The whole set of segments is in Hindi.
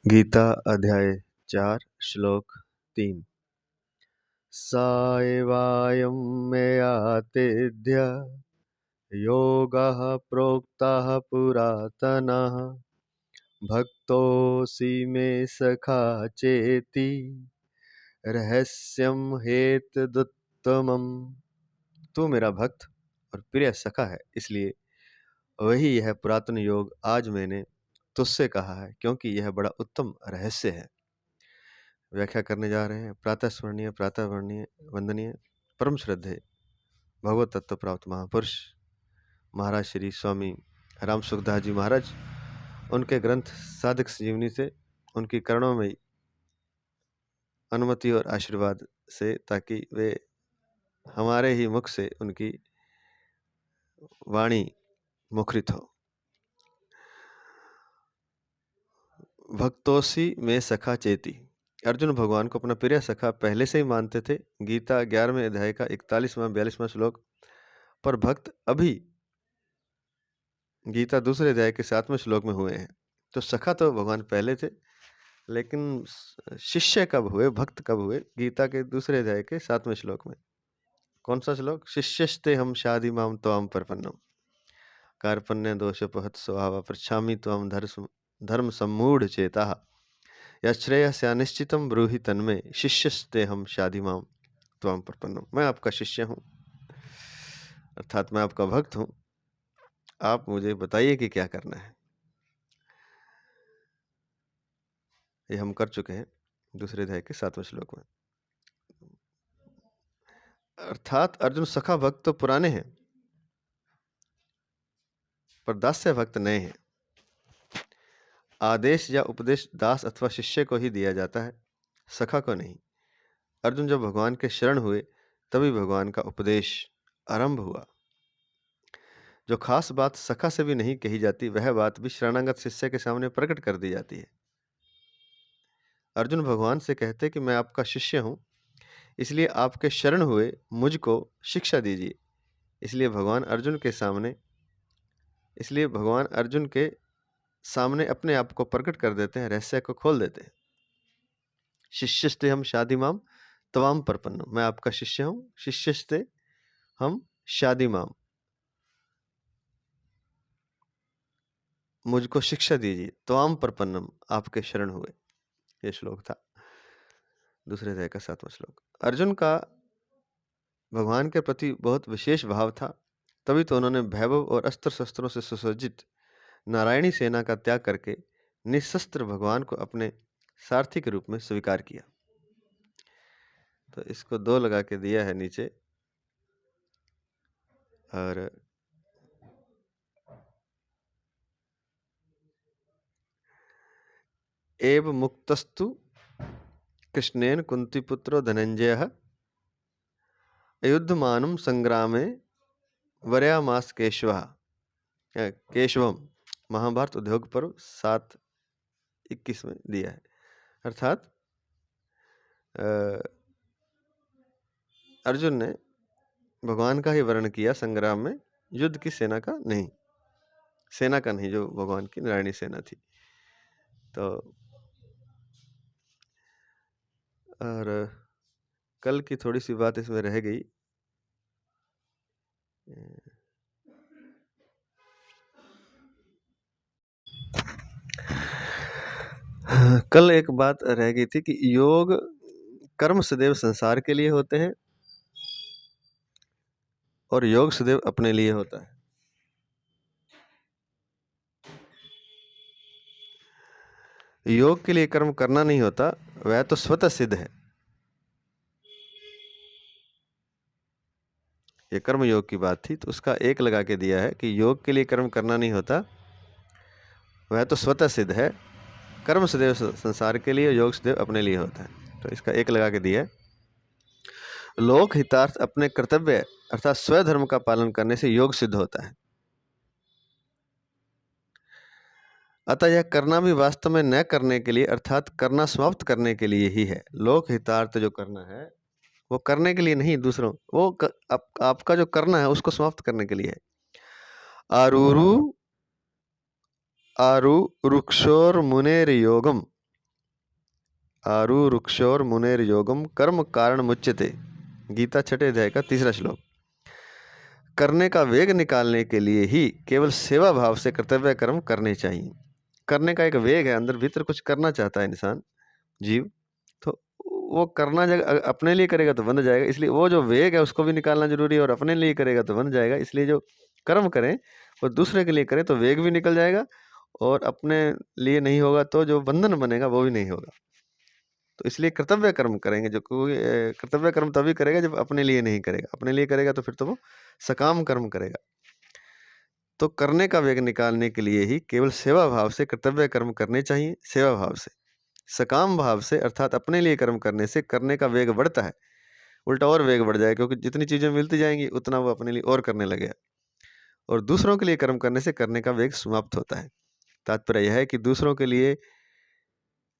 गीता अध्याय 4 श्लोक 3। सायवायं मया तेद्य योगः प्रोक्तः पुरातनः भक्तोऽसि मे सखा चेति रहस्यं हेतदुत्तमम्। तू मेरा भक्त और प्रिय सखा है, इसलिए वही यह पुरातन योग आज मैंने तुझसे कहा है, क्योंकि यह बड़ा उत्तम रहस्य है। व्याख्या करने जा रहे हैं। प्रातः स्मरणीय, प्रातः वर्णीय, वंदनीय, परम श्रद्धेय भगवत तत्व प्राप्त महापुरुष महाराज श्री स्वामी राम सुखदास जी महाराज, उनके ग्रंथ साधक संजीवनी से, उनकी करुणा में अनुमति और आशीर्वाद से, ताकि वे हमारे ही मुख से उनकी वाणी मुखरित हो। भक्तोसी में सखा चेती। अर्जुन भगवान को अपना प्रिय सखा पहले से ही मानते थे। गीता 11वें अध्याय का 41वां 42वां श्लोक पर भक्त अभी गीता दूसरे अध्याय के 7वें श्लोक में हुए हैं। तो सखा तो भगवान पहले थे, लेकिन शिष्य कब हुए, भक्त कब हुए? गीता के दूसरे अध्याय के 7वें श्लोक में। कौन सा श्लोक? शिष्यस्ते हम शादी माम त्वाम प्रपन्नम कार्पण्य दोषोपहत स्वभाव पृच्छामि त्वाम धर्म सम्मूढ़ चेता यश्रेयस्या निश्चितम ब्रूहि तन्मे शिष्यस्ते हम शादी माम त्वाम प्रपन्नम। मैं आपका शिष्य हूँ, अर्थात मैं आपका भक्त हूँ। आप मुझे बताइए कि क्या करना है। ये हम कर चुके हैं दूसरे अध्याय के 7वें श्लोक में। अर्थात अर्जुन सखा भक्त तो पुराने हैं, पर दास्य भक्त नए हैं। आदेश या उपदेश दास अथवा शिष्य को ही दिया जाता है, सखा को नहीं। अर्जुन जब भगवान के शरण हुए तभी भगवान का उपदेश आरंभ हुआ। जो खास बात सखा से भी नहीं कही जाती, वह बात भी शरणागत शिष्य के सामने प्रकट कर दी जाती है। अर्जुन भगवान से कहते कि मैं आपका शिष्य हूं, इसलिए आपके शरण हुए मुझको शिक्षा दीजिए। इसलिए भगवान अर्जुन के सामने अपने आप को प्रकट कर देते हैं, रहस्य को खोल देते हैं। शिष्यस्ते हम शादी माम तवाम प्रपन्नम। मैं आपका शिष्य हूं, शिष्यस्ते हम शादी माम, मुझको शिक्षा दीजिए। त्वाम प्रपन्नम, आपके शरण हुए। यह श्लोक था दूसरे अध्याय का 7वां श्लोक। अर्जुन का भगवान के प्रति बहुत विशेष भाव था, तभी तो उन्होंने वैभव और अस्त्र शस्त्रों से सुसज्जित नारायणी सेना का त्याग करके निशस्त्र भगवान को अपने सारथी के रूप में स्वीकार किया। तो इसको 2 लगा के दिया है नीचे। और एव मुक्तस्तु कृष्णेन कुंतीपुत्रो धनंजयः युद्धमानं संग्रामे वर्यामास केशवम। महाभारत उद्योग पर्व 7:21 में दिया है। अर्थात अर्जुन ने भगवान का ही वर्णन किया संग्राम में, युद्ध की सेना का नहीं, जो भगवान की नारायणी सेना थी। तो और कल की थोड़ी सी बात इसमें रह गई। कल एक बात रह गई थी कि योग कर्म सदैव संसार के लिए होते हैं और योग सदैव अपने लिए होता है। योग के लिए कर्म करना नहीं होता, वह तो स्वतः सिद्ध है। ये कर्म योग की बात थी, तो उसका 1 लगा के दिया है कि योग के लिए कर्म करना नहीं होता, वह तो स्वतः सिद्ध है। कर्म सदैव संसार के लिए, योग सदैव अपने लिए होता है। तो इसका 1 लगा के दिया है। लोक हितार्थ अपने कर्तव्य अर्थात स्वधर्म का पालन करने से योग सिद्ध होता है। अतः यह करना भी वास्तव में न करने के लिए अर्थात करना समाप्त करने के लिए ही है। लोक हितार्थ जो करना है वो करने के लिए नहीं, दूसरों वो आपका जो करना है उसको समाप्त करने के लिए है। आरु रुक्षोर मुनेर योगम आरुरुक्षोर मुनेर योगम कर्म कारण मुच्यते। गीता छठे अध्याय का 3रा श्लोक। करने का वेग निकालने के लिए ही केवल सेवा भाव से कर्तव्य कर्म करने चाहिए। करने का एक वेग है, अंदर भीतर कुछ करना चाहता है इंसान, जीव, तो वो करना अपने लिए करेगा तो बन जाएगा। इसलिए वो जो वेग है उसको भी निकालना जरूरी है, और अपने लिए करेगा तो बन जाएगा। इसलिए जो कर्म करें वो दूसरे के लिए करें तो वेग भी निकल जाएगा, और अपने लिए नहीं होगा तो जो बंधन बनेगा वो भी नहीं होगा। तो इसलिए कर्तव्य कर्म करेंगे, जो कोई कर्तव्य कर्म तभी करेगा जब अपने लिए नहीं करेगा। अपने लिए करेगा तो फिर तो वो सकाम कर्म करेगा। तो करने का वेग निकालने के लिए ही केवल सेवा भाव से कर्तव्य कर्म करने चाहिए। सेवा भाव से, सकाम भाव से अर्थात अपने लिए कर्म करने से करने का वेग बढ़ता है, उल्टा और वेग बढ़ जाएगा, क्योंकि जितनी चीजें मिलती जाएंगी उतना वो अपने लिए और करने लगेगा। और दूसरों के लिए कर्म करने से करने का वेग समाप्त होता है। तात्पर्य यह है कि दूसरों के लिए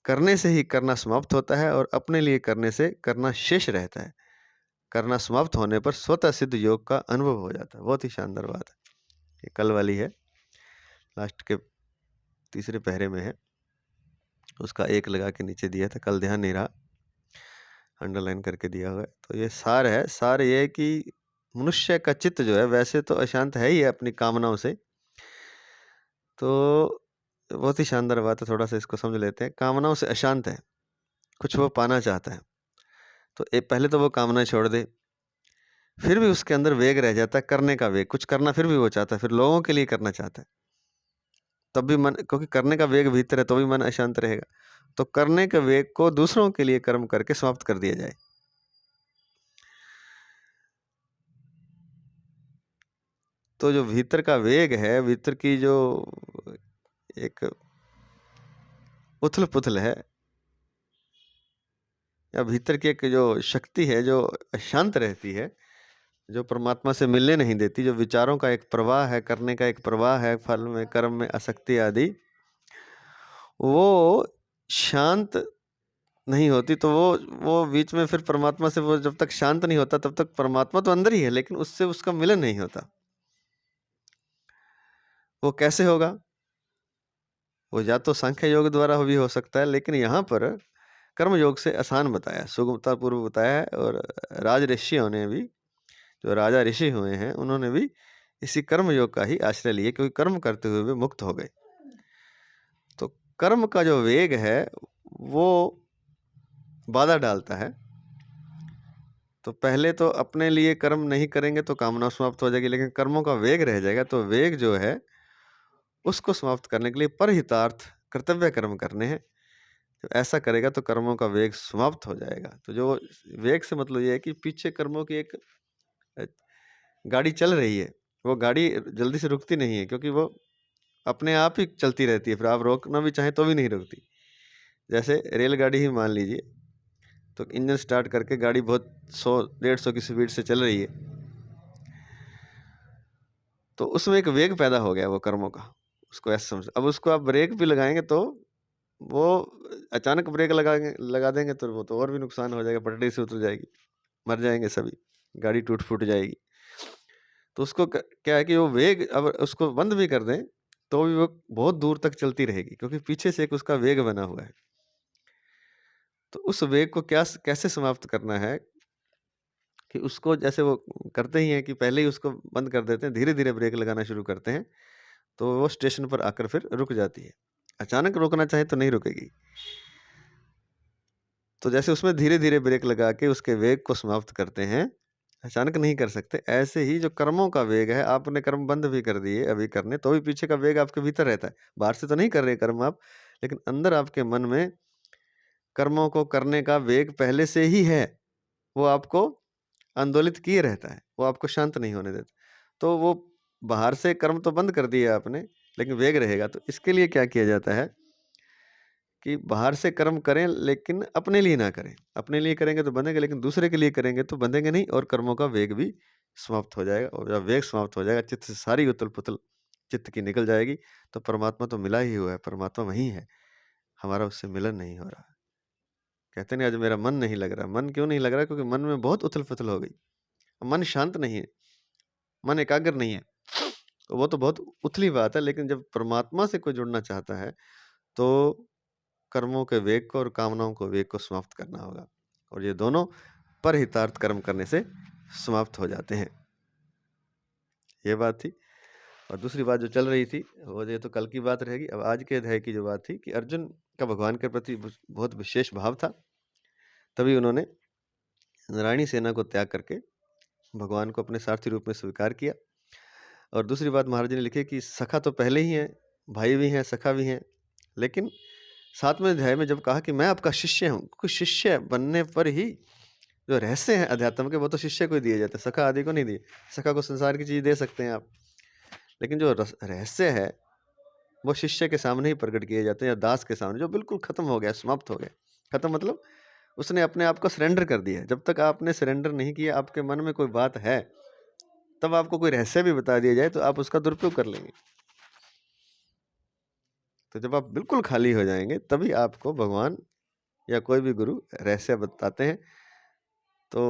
करने से ही करना समाप्त होता है, और अपने लिए करने से करना शेष रहता है। करना समाप्त होने पर स्वतः सिद्ध योग का अनुभव हो जाता है। बहुत ही शानदार बात है। ये कल वाली है, लास्ट के 3रे पहरे में है, उसका 1 लगा के नीचे दिया था, कल ध्यान नहीं रहा, अंडरलाइन करके दिया हुआ है। तो ये सार है। सार ये है कि मनुष्य का चित्त जो है वैसे तो अशांत है ही है अपनी कामनाओं से। तो बहुत ही शानदार बात है, थोड़ा सा इसको समझ लेते हैं। कामनाओं से अशांत है, कुछ वो पाना चाहता है, तो पहले तो वो कामना छोड़ दे, फिर भी उसके अंदर वेग रह जाता है, करने का वेग, कुछ करना फिर भी वो चाहता है, फिर लोगों के लिए करना चाहता है, तब भी मन, क्योंकि करने का वेग भीतर है तो भी मन अशांत रहेगा। तो करने के वेग को दूसरों के लिए कर्म करके समाप्त कर दिया जाए। तो जो भीतर का वेग है, भीतर की जो एक उथल पुथल है, या भीतर की एक जो शक्ति है जो अशांत रहती है, जो परमात्मा से मिलने नहीं देती, जो विचारों का एक प्रवाह है, करने का एक प्रवाह है, फल में, कर्म में, आसक्ति आदि, वो शांत नहीं होती। तो वो बीच में फिर परमात्मा से, वो जब तक शांत नहीं होता तब तक परमात्मा तो अंदर ही है, लेकिन उससे उसका मिलन नहीं होता। वो कैसे होगा? वो या तो सांख्य योग द्वारा भी हो सकता है, लेकिन यहाँ पर कर्म योग से आसान बताया, सुगमता पूर्व बताया है। और राज ऋषियों ने भी, जो राजा ऋषि हुए हैं, उन्होंने भी इसी कर्म योग का ही आश्रय लिए, क्योंकि कर्म करते हुए वे मुक्त हो गए। तो कर्म का जो वेग है वो बाधा डालता है। तो पहले तो अपने लिए कर्म नहीं करेंगे तो कामना समाप्त हो जाएगी, लेकिन कर्मों का वेग रह जाएगा। तो वेग जो है उसको समाप्त करने के लिए परहितार्थ कर्तव्य कर्म करने हैं। तो ऐसा करेगा तो कर्मों का वेग समाप्त हो जाएगा। तो जो वेग से मतलब ये है कि पीछे कर्मों की एक गाड़ी चल रही है, वो गाड़ी जल्दी से रुकती नहीं है, क्योंकि वो अपने आप ही चलती रहती है, फिर आप रोकना भी चाहें तो भी नहीं रुकती। जैसे रेलगाड़ी ही मान लीजिए, तो इंजन स्टार्ट करके गाड़ी बहुत 100-150 की स्पीड से चल रही है, तो उसमें एक वेग पैदा हो गया वो कर्मों का, उसको ऐसे समझ। अब उसको आप ब्रेक भी लगाएंगे तो वो अचानक ब्रेक लगा देंगे तो वो तो और भी नुकसान हो जाएगा, पटरी से उतर जाएगी, मर जाएंगे सभी, गाड़ी टूट फूट जाएगी। तो उसको क्या है कि वो वेग, अब उसको बंद भी कर दें तो भी वो बहुत दूर तक चलती रहेगी, क्योंकि पीछे से एक उसका वेग बना हुआ है। तो उस वेग को कैसे समाप्त करना है कि उसको, जैसे वो करते ही हैं कि पहले ही उसको बंद कर देते हैं, धीरे धीरे ब्रेक लगाना शुरू करते हैं, तो वो स्टेशन पर आकर फिर रुक जाती है। अचानक रोकना चाहे तो नहीं रुकेगी। तो जैसे उसमें धीरे धीरे ब्रेक लगा के उसके वेग को समाप्त करते हैं, अचानक नहीं कर सकते, ऐसे ही जो कर्मों का वेग है, आपने कर्म बंद भी कर दिए अभी करने, तो भी पीछे का वेग आपके भीतर रहता है। बाहर से तो नहीं कर रहे कर्म आप, लेकिन अंदर आपके मन में कर्मों को करने का वेग पहले से ही है, वो आपको आंदोलित किए रहता है, वो आपको शांत नहीं होने देता। तो वो बाहर से कर्म तो बंद कर दिया आपने, लेकिन वेग रहेगा। तो इसके लिए क्या किया जाता है कि बाहर से कर्म करें, लेकिन अपने लिए ना करें। अपने लिए करेंगे तो बंधेंगे, लेकिन दूसरे के लिए करेंगे तो बंधेंगे नहीं, और कर्मों का वेग भी समाप्त हो जाएगा। और जब वेग समाप्त हो जाएगा, चित्त से सारी उथल-पुथल चित्त की निकल जाएगी। तो परमात्मा तो मिला ही हुआ है, परमात्मा वहीं है, हमारा उससे मिलन नहीं हो रहा। कहते नहीं आज मेरा मन नहीं लग रहा। मन क्यों नहीं लग रहा? क्योंकि मन में बहुत उथल-पुथल हो गई। मन शांत नहीं है, मन एकाग्र नहीं है। तो वो तो बहुत उथली बात है, लेकिन जब परमात्मा से कोई जुड़ना चाहता है तो कर्मों के वेग को और कामनाओं को वेग को समाप्त करना होगा, और ये दोनों परहितार्थ कर्म करने से समाप्त हो जाते हैं। ये बात थी। और दूसरी बात जो चल रही थी वो ये तो कल की बात रहेगी। अब आज के अध्याय की जो बात थी कि अर्जुन का भगवान के प्रति बहुत विशेष भाव था, तभी उन्होंने नारायणी सेना को त्याग करके भगवान को अपने सारथी रूप में स्वीकार किया। और दूसरी बात महाराज जी ने लिखी कि सखा तो पहले ही है, भाई भी हैं, सखा भी हैं, लेकिन 7वें अध्याय में जब कहा कि मैं आपका शिष्य हूँ, क्योंकि शिष्य बनने पर ही जो रहस्य हैं अध्यात्म के वो तो शिष्य को ही दिए जाते हैं, सखा आदि को नहीं दिए। सखा को संसार की चीज दे सकते हैं आप, लेकिन जो रहस्य है वो शिष्य के सामने ही प्रकट किए जाते हैं, या दास के सामने, जो बिल्कुल खत्म हो गया, समाप्त हो गया। खत्म मतलब उसने अपने आप को सरेंडर कर दिया। जब तक आपने सरेंडर नहीं किया, आपके मन में कोई बात है, तब आपको कोई रहस्य भी बता दिया जाए तो आप उसका दुरुपयोग कर लेंगे। तो जब आप बिल्कुल खाली हो जाएंगे तभी आपको भगवान या कोई भी गुरु रहस्य बताते हैं। तो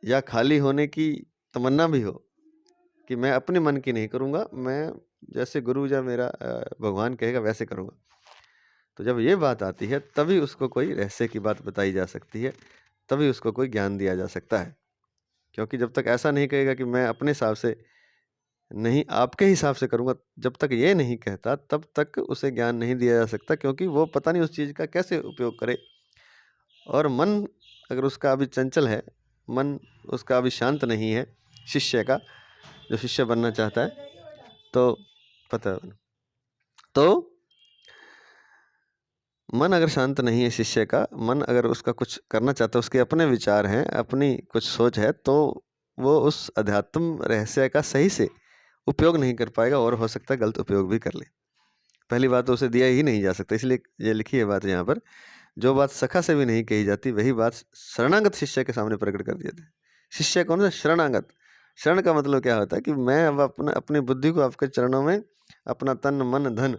या खाली होने की तमन्ना भी हो कि मैं अपने मन की नहीं करूँगा, मैं जैसे गुरु या मेरा भगवान कहेगा वैसे करूँगा। तो जब ये बात आती है तभी उसको कोई रहस्य की बात बताई जा सकती है, तभी उसको कोई ज्ञान दिया जा सकता है। क्योंकि जब तक ऐसा नहीं कहेगा कि मैं अपने हिसाब से नहीं, आपके हिसाब से करूँगा, जब तक ये नहीं कहता तब तक उसे ज्ञान नहीं दिया जा सकता, क्योंकि वो पता नहीं उस चीज़ का कैसे उपयोग करे। और मन अगर उसका अभी चंचल है, मन उसका अभी शांत नहीं है, शिष्य का, जो शिष्य बनना चाहता है, तो पता है, तो मन अगर शांत नहीं है शिष्य का, मन अगर उसका कुछ करना चाहता है, उसके अपने विचार हैं, अपनी कुछ सोच है, तो वो उस अध्यात्म रहस्य का सही से उपयोग नहीं कर पाएगा, और हो सकता है गलत उपयोग भी कर ले। पहली बात तो उसे दिया ही नहीं जा सकता, इसलिए ये लिखी है बात यहाँ पर, जो बात सखा से भी नहीं कही जाती वही बात शरणागत शिष्य के सामने प्रकट कर दिया जाता। शिष्य कौन है? शरणागत। शरण का मतलब क्या होता है कि मैं अब अपनी बुद्धि को आपके चरणों में, अपना तन मन धन,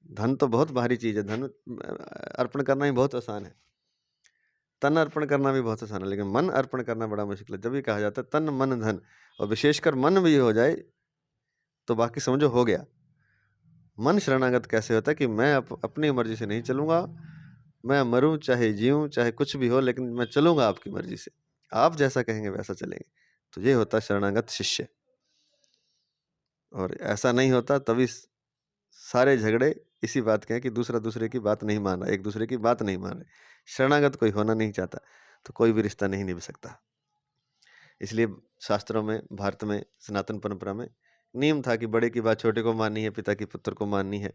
धन तो बहुत भारी चीज है, धन अर्पण करना ही बहुत आसान है, तन अर्पण करना भी बहुत आसान है, लेकिन मन अर्पण करना बड़ा मुश्किल है। जब भी कहा जाता है तन मन धन, और विशेषकर मन भी हो जाए तो बाकी समझो हो गया। मन शरणागत कैसे होता है कि मैं अपनी मर्जी से नहीं चलूंगा, मैं मरूं चाहे जीऊं चाहे कुछ भी हो, लेकिन मैं चलूंगा आपकी मर्जी से, आप जैसा कहेंगे वैसा चलेंगे। तो ये होता है शरणागत शिष्य। और ऐसा नहीं होता तभी सारे झगड़े इसी बात के हैं कि दूसरा दूसरे की बात नहीं मान रहा, एक दूसरे की बात नहीं मान रहे। शरणागत कोई होना नहीं चाहता तो कोई भी रिश्ता नहीं निभ सकता। इसलिए शास्त्रों में, भारत में, सनातन परंपरा में नियम था कि बड़े की बात छोटे को माननी है, पिता की पुत्र को माननी है,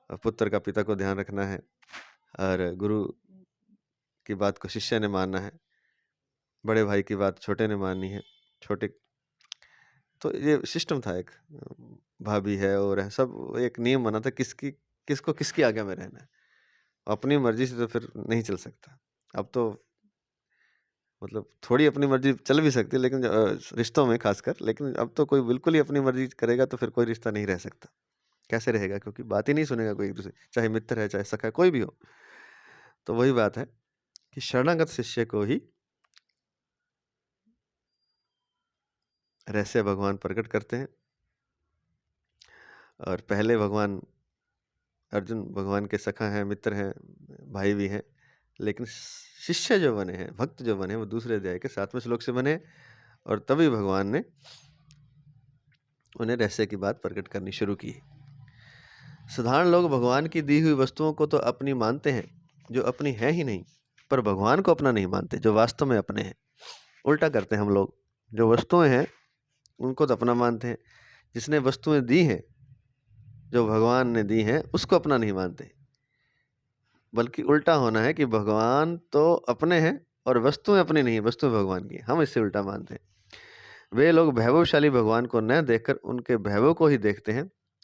और पुत्र का पिता को ध्यान रखना है, और गुरु की बात को शिष्य ने मानना है, बड़े भाई की बात छोटे ने माननी है, छोटे। तो ये सिस्टम था एक, भाभी है और है, सब एक नियम बना था किसको किसकी आज्ञा में रहना है। अपनी मर्जी से तो फिर नहीं चल सकता। अब तो मतलब थोड़ी अपनी मर्जी चल भी सकती है, लेकिन रिश्तों में खासकर, लेकिन अब तो कोई बिल्कुल ही अपनी मर्जी करेगा तो फिर कोई रिश्ता नहीं रह सकता। कैसे रहेगा? क्योंकि बात ही नहीं सुनेगा कोई एक दूसरे, चाहे मित्र है चाहे सखा है, कोई भी हो। तो वही बात है कि शरणागत शिष्य को ही रहस्य भगवान प्रकट करते हैं। और पहले भगवान अर्जुन भगवान के सखा हैं, मित्र हैं, भाई भी हैं, लेकिन शिष्य जो बने हैं, भक्त जो बने, वो दूसरे अध्याय के 7वें श्लोक से बने, और तभी भगवान ने उन्हें रहस्य की बात प्रकट करनी शुरू की। साधारण लोग भगवान की दी हुई वस्तुओं को तो अपनी मानते हैं जो अपनी है ही नहीं, पर भगवान को अपना नहीं मानते जो वास्तव में अपने हैं। उल्टा करते हैं हम लोग, जो वस्तुएं हैं उनको तो अपना मानते हैं, जिसने वस्तुएं दी हैं, जो भगवान ने दी हैं, उसको अपना नहीं मानते। बल्कि उल्टा होना है कि भगवान तो अपने हैं और वस्तुएं अपनी नहीं है, वस्तुएं भगवान की, हम इससे उल्टा मानते हैं। वे लोग वैभवशाली भगवान को न देखकर उनके वैभव को ही देखते हैं।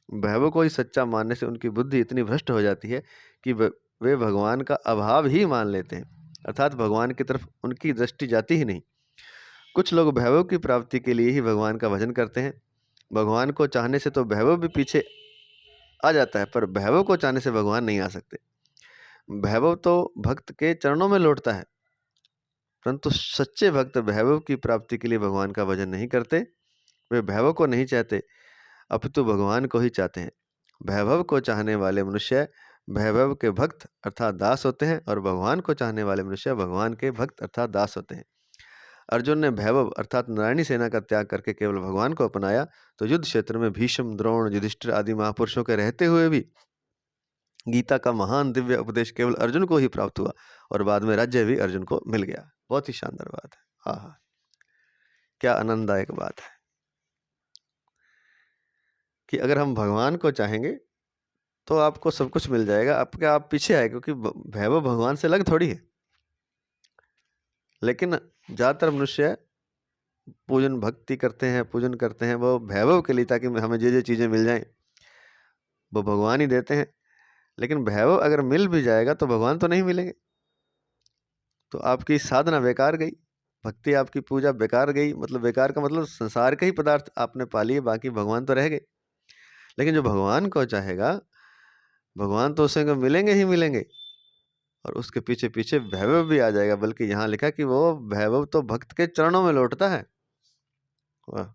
वैभव को ही सच्चा मानने से उनकी बुद्धि इतनी भ्रष्ट हो जाती है कि वे भगवान का अभाव ही मान लेते हैं, अर्थात भगवान की तरफ उनकी दृष्टि जाती ही नहीं। कुछ लोग वैभव की प्राप्ति के लिए ही भगवान का भजन करते हैं। भगवान को चाहने से तो वैभव भी पीछे आ जाता है, पर वैभव को चाहने से भगवान नहीं आ सकते। वैभव तो भक्त के चरणों में लौटता है, परंतु सच्चे भक्त वैभव की प्राप्ति के लिए भगवान का भजन नहीं करते। वे वैभव को नहीं चाहते, अपितु भगवान को ही चाहते हैं। वैभव को चाहने वाले मनुष्य वैभव के भक्त अर्थात दास होते हैं, और भगवान को चाहने वाले मनुष्य भगवान के भक्त अर्थात दास होते हैं। अर्जुन ने वैभव अर्थात नारायणी सेना का त्याग करके केवल भगवान को अपनाया, तो युद्ध क्षेत्र में भीष्म, द्रोण, युधिष्ठिर आदि महापुरुषों के रहते हुए भी गीता का महान दिव्य उपदेश केवल अर्जुन को ही प्राप्त हुआ, और बाद में राज्य भी अर्जुन को मिल गया। बहुत ही शानदार बात है। हाँ, क्या आनंददायक बात है कि अगर हम भगवान को चाहेंगे तो आपको सब कुछ मिल जाएगा, आप पीछे आए, क्योंकि वैभव भगवान से अलग थोड़ी है। लेकिन ज़्यादातर मनुष्य पूजन भक्ति करते हैं, पूजन करते हैं वो वैभव के लिए, ताकि हमें जो चीज़ें मिल जाएं वो भगवान ही देते हैं। लेकिन वैभव अगर मिल भी जाएगा तो भगवान तो नहीं मिलेंगे, तो आपकी साधना बेकार गई, भक्ति आपकी पूजा बेकार गई। मतलब बेकार का मतलब संसार के ही पदार्थ आपने पा लिए, बाकी भगवान तो रह गए। लेकिन जो भगवान को चाहेगा, भगवान तो उसे मिलेंगे ही मिलेंगे, और उसके पीछे पीछे वैभव भी आ जाएगा। बल्कि यहाँ लिखा कि वो वैभव तो भक्त के चरणों में लौटता है। वाह!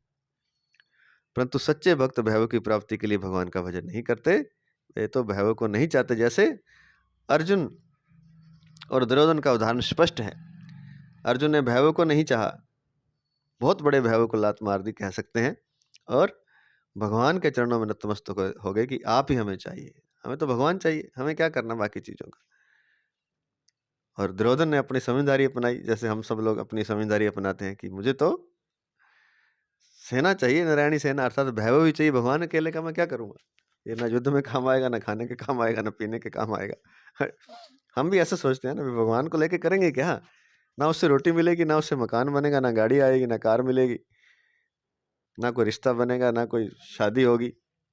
परंतु सच्चे भक्त वैभव की प्राप्ति के लिए भगवान का भजन नहीं करते, वे तो वैभव को नहीं चाहते। जैसे अर्जुन और दुर्योधन का उदाहरण स्पष्ट है। अर्जुन ने वैभव को नहीं चाहा, बहुत बड़े वैभव को लात मार दी कह सकते हैं, और भगवान के चरणों में नतमस्तक हो गए कि आप ही हमें चाहिए, हमें तो भगवान चाहिए, हमें क्या करना बाकी चीज़ों का। और दुर्योधन ने अपनी समझदारी अपनाई, जैसे हम सब लोग अपनी समझदारी अपनाते हैं कि मुझे तो सेना चाहिए, नारायणी सेना, अर्थात वैभव ही चाहिए। भगवान अकेले का मैं क्या करूँगा? ये ना युद्ध में काम आएगा, ना खाने के काम आएगा, ना पीने के काम आएगा। हम भी ऐसे सोचते हैं ना, भगवान को लेके करेंगे क्या? ना उससे रोटी मिलेगी, ना उससे मकान बनेगा, ना गाड़ी आएगी, ना कार मिलेगी, ना कोई रिश्ता बनेगा, ना कोई शादी होगी,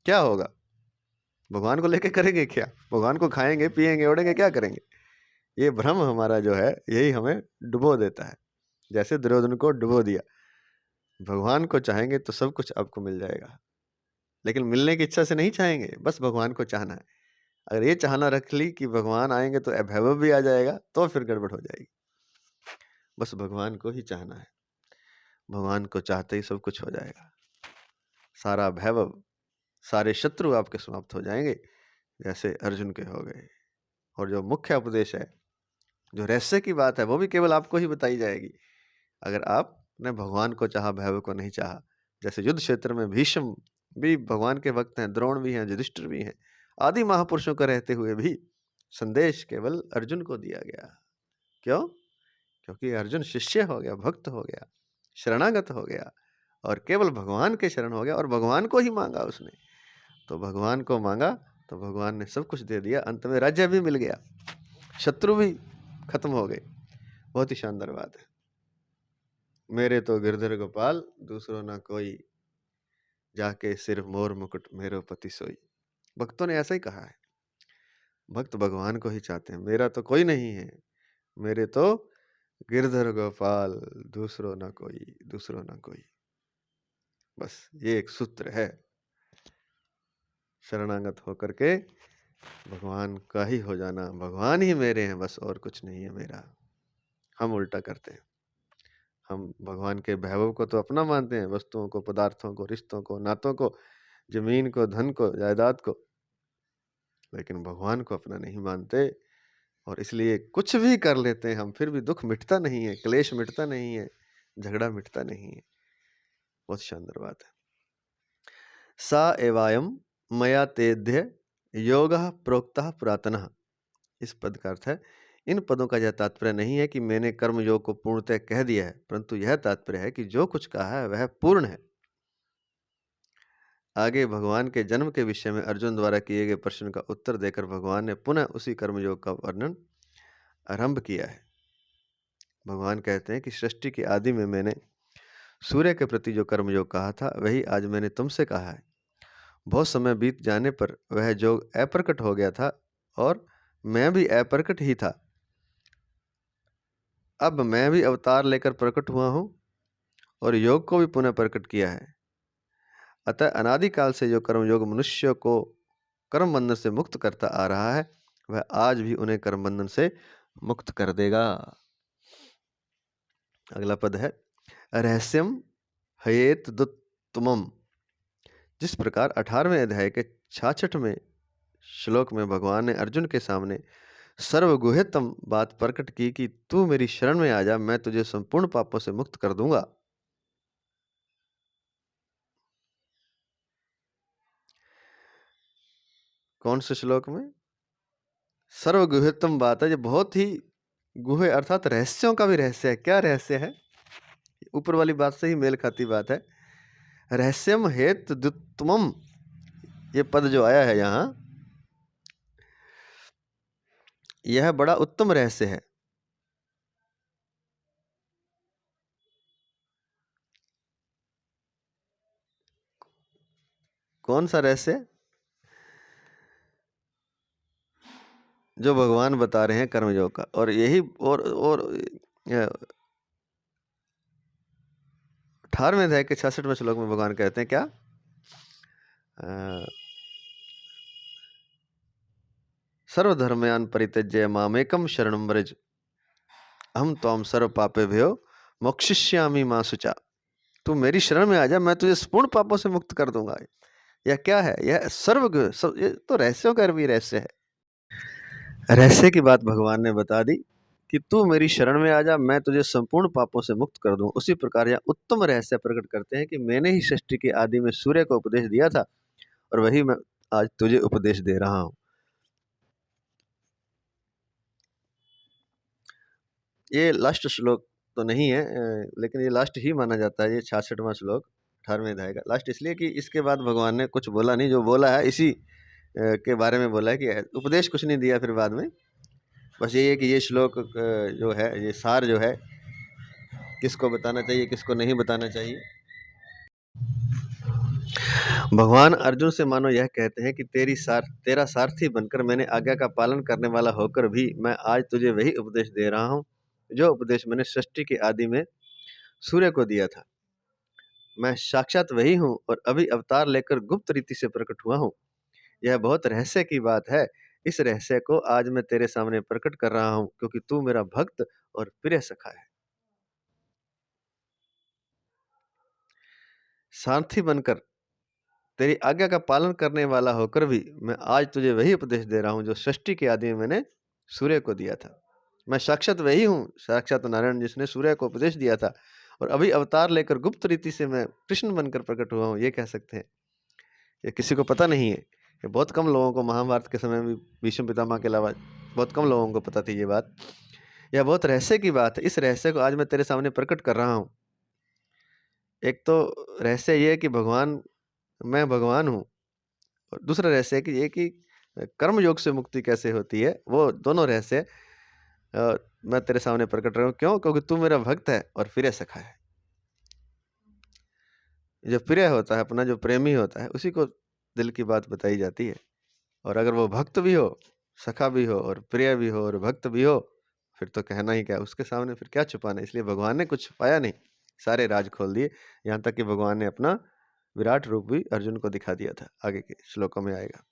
क्या होगा? भगवान को लेके करेंगे क्या? भगवान को खाएंगे, पिएंगे, ओढ़ेंगे, क्या करेंगे? ये भ्रम हमारा जो है, यही हमें डुबो देता है, जैसे दुर्योधन को डुबो दिया। भगवान को चाहेंगे तो सब कुछ आपको मिल जाएगा, लेकिन मिलने की इच्छा से नहीं चाहेंगे, बस भगवान को चाहना है। अगर ये चाहना रख ली कि भगवान आएंगे तो वैभव भी आ जाएगा, तो फिर गड़बड़ हो जाएगी। बस भगवान को ही चाहना है, भगवान को चाहते ही सब कुछ हो जाएगा। सारा वैभव, सारे शत्रु आपके समाप्त हो जाएंगे, जैसे अर्जुन के हो गए। और जो मुख्य उपदेश है, जो रहस्य की बात है, वो भी केवल आपको ही बताई जाएगी अगर आपने भगवान को चाहा, वैभव को नहीं चाहा। जैसे युद्ध क्षेत्र में भीष्म भी भगवान के भक्त हैं, द्रोण भी हैं, युधिष्ठिर भी हैं, आदि महापुरुषों का रहते हुए भी संदेश केवल अर्जुन को दिया गया। क्यों? क्योंकि अर्जुन शिष्य हो गया, भक्त हो गया, शरणागत हो गया, और केवल भगवान के शरण हो गया, और भगवान को ही मांगा उसने। तो भगवान को मांगा तो भगवान ने सब कुछ दे दिया, अंत में राज्य भी मिल गया, शत्रु भी खत्म हो गए। बहुत ही शानदार बात है। मेरे तो गिरधर गोपाल दूसरों ना कोई, जाके सिर मोर मुकुट मेरो पति सोई। भक्तों ने ऐसा ही कहा है, भक्त भगवान को ही चाहते हैं। मेरा तो कोई नहीं है, मेरे तो गिरधर गोपाल, दूसरों ना कोई, दूसरों ना कोई। बस ये एक सूत्र है, शरणागत होकर के भगवान का ही हो जाना। भगवान ही मेरे हैं, बस और कुछ नहीं है मेरा। हम उल्टा करते हैं, हम भगवान के वैभव को तो अपना मानते हैं, वस्तुओं को, पदार्थों को, रिश्तों को, नातों को, जमीन को, धन को, जायदाद को, लेकिन भगवान को अपना नहीं मानते। और इसलिए कुछ भी कर लेते हैं हम, फिर भी दुख मिटता नहीं है, क्लेश मिटता नहीं है, झगड़ा मिटता नहीं है। बहुत शानदार बात है। सा एवायम मया तेद्य योगः प्रोक्तः पुरातनः। इस पद का अर्थ है, इन पदों का यह तात्पर्य नहीं है कि मैंने कर्म योग को पूर्णतः कह दिया है, परंतु यह तात्पर्य है कि जो कुछ कहा है वह पूर्ण है। आगे भगवान के जन्म के विषय में अर्जुन द्वारा किए गए प्रश्न का उत्तर देकर भगवान ने पुनः उसी कर्मयोग का वर्णन आरंभ किया है। भगवान कहते हैं कि सृष्टि की आदि में मैंने सूर्य के प्रति जो कर्मयोग कहा था, वही आज मैंने तुमसे कहा है। बहुत समय बीत जाने पर वह योग अप्रकट हो गया था, और मैं भी अप्रकट ही था। अब मैं भी अवतार लेकर प्रकट हुआ हूँ, और योग को भी पुनः प्रकट किया है। अतः अनादिकाल से जो कर्मयोग मनुष्य को कर्म बंधन से मुक्त करता आ रहा है, वह आज भी उन्हें कर्म बंधन से मुक्त कर देगा। अगला पद है, रहस्यम हयेत दुत्तमम जिस प्रकार 18वें अध्याय के 66वें श्लोक में भगवान ने अर्जुन के सामने सर्वगुह्यतम बात प्रकट की कि तू मेरी शरण में आ जा, मैं तुझे संपूर्ण पापों से मुक्त कर दूंगा। कौन से श्लोक में? सर्वगुह्यतम बात है, ये बहुत ही गुह्य अर्थात रहस्यों का भी रहस्य है। क्या रहस्य है? ऊपर वाली बात से ही मेल खाती बात है। रहस्यम हेत द्युत्तमम, ये पद जो आया है यहाँ, यह बड़ा उत्तम रहस्य है। कौन सा रहस्य? जो भगवान बता रहे हैं कर्मयोग का। और यही और 18वें अध्याय के 66वें श्लोक में भगवान कहते हैं क्या? सर्वधर्मयान परित्यज्य मामेकम शरणं व्रज अहम त्वां सर्व पापेभ्यो मोक्षयिष्यामि मा शुचा। तू मेरी शरण में आ जा, मैं तुझे पूर्ण पापों से मुक्त कर दूंगा। यह क्या है? यह ये तो रहस्यों का भी रहस्य है। रहस्य की बात भगवान ने बता दी कि तू मेरी शरण में आ जा, मैं तुझे संपूर्ण पापों से मुक्त कर दूं। उसी प्रकार यह उत्तम रहस्य प्रकट करते हैं कि मैंने ही सृष्टि के आदि में सूर्य को उपदेश दिया था और वही मैं आज तुझे उपदेश दे रहा हूं। ये लास्ट श्लोक तो नहीं है, लेकिन ये लास्ट ही माना जाता है। ये 66वां श्लोक 18वें अध्याय का लास्ट, इसलिए कि इसके बाद भगवान ने कुछ बोला नहीं। जो बोला है इसी के बारे में बोला है कि उपदेश कुछ नहीं दिया फिर बाद में। बस ये है कि ये श्लोक जो है, ये सार जो है, किसको बताना चाहिए किसको नहीं बताना चाहिए। भगवान अर्जुन से मानो यह कहते हैं कि तेरा सारथी बनकर मैंने आज्ञा का पालन करने वाला होकर भी मैं आज तुझे वही उपदेश दे रहा हूँ जो उपदेश मैंने सृष्टि के आदि में सूर्य को दिया था। मैं साक्षात वही हूँ और अभी अवतार लेकर गुप्त रीति से प्रकट हुआ हूँ। यह बहुत रहस्य की बात है। इस रहस्य को आज मैं तेरे सामने प्रकट कर रहा हूँ क्योंकि तू मेरा भक्त और प्रिय सखा है। सारथी बनकर तेरी आज्ञा का पालन करने वाला होकर भी मैं आज तुझे वही उपदेश दे रहा हूँ जो सृष्टि के आदि में मैंने सूर्य को दिया था। मैं साक्षात वही हूँ, साक्षात नारायण जिसने सूर्य को उपदेश दिया था और अभी अवतार लेकर गुप्त रीति से मैं कृष्ण बनकर प्रकट हुआ हूँ। ये कह सकते हैं। ये किसी को पता नहीं है। ये बहुत कम लोगों को, महाभारत के समय में भीष्म पितामह के अलावा बहुत कम लोगों को पता थी ये बात। यह बहुत रहस्य की बात है। इस रहस्य को आज मैं तेरे सामने प्रकट कर रहा हूँ। एक तो रहस्य ये है कि मैं भगवान हूँ, और दूसरा रहस्य है कि ये कि कर्म योग से मुक्ति कैसे होती है। वो दोनों रहस्य मैं तेरे सामने प्रकट रहा हूँ। क्यों? क्योंकि तू मेरा भक्त है और प्रिय सखा है। जो प्रिय होता है, अपना जो प्रेमी होता है, उसी को दिल की बात बताई जाती है। और अगर वो भक्त भी हो, सखा भी हो और प्रिय भी हो और भक्त भी हो, फिर तो कहना ही क्या, उसके सामने फिर क्या छुपाना। इसलिए भगवान ने कुछ छुपाया नहीं, सारे राज खोल दिए। यहाँ तक कि भगवान ने अपना विराट रूप भी अर्जुन को दिखा दिया था। आगे के श्लोकों में आएगा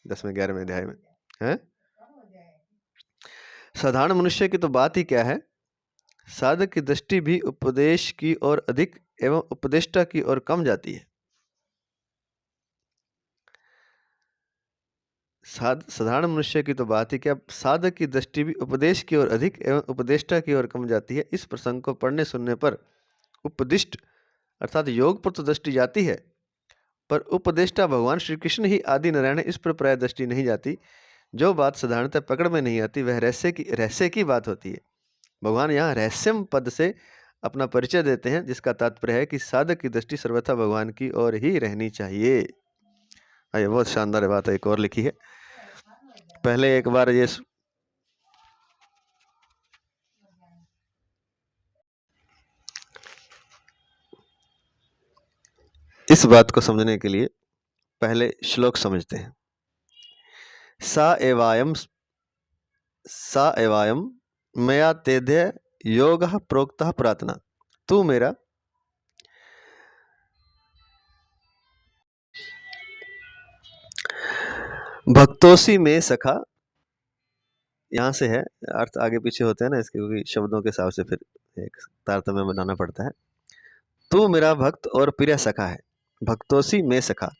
10वें 11वें अध्याय में है। साधारण मनुष्य की तो बात ही क्या है। साधक की दृष्टि भी उपदेश की ओर अधिक एवं उपदेष्टा की ओर कम जाती है। साधारण मनुष्य की तो बात ही क्या, साधक की दृष्टि भी उपदेश की ओर अधिक एवं उपदेष्टा की ओर कम जाती है। इस प्रसंग को पढ़ने सुनने पर उपदिष्ट अर्थात योग पर तो दृष्टि जाती है, पर उपदेष्टा भगवान श्री कृष्ण ही आदि नारायण है, इस पर प्राय दृष्टि नहीं जाती। जो बात साधारणतः पकड़ में नहीं आती वह रहस्य की बात होती है। भगवान यहाँ रहस्यम पद से अपना परिचय देते हैं, जिसका तात्पर्य है कि साधक की दृष्टि सर्वथा भगवान की ओर ही रहनी चाहिए। ये बहुत शानदार बात है। एक और लिखी है। पहले एक बार ये इस बात को समझने के लिए पहले श्लोक समझते हैं। सा एवायम मया तेध्य योगः प्रोक्तः प्रार्थना। तू मेरा भक्तोसी में सखा, यहाँ से है, अर्थ आगे पीछे होते हैं ना इसके, क्योंकि शब्दों के हिसाब से फिर एक तारतम्य बनाना पड़ता है। तू मेरा भक्त और प्रिय सखा है। भक्तोसी मे सखा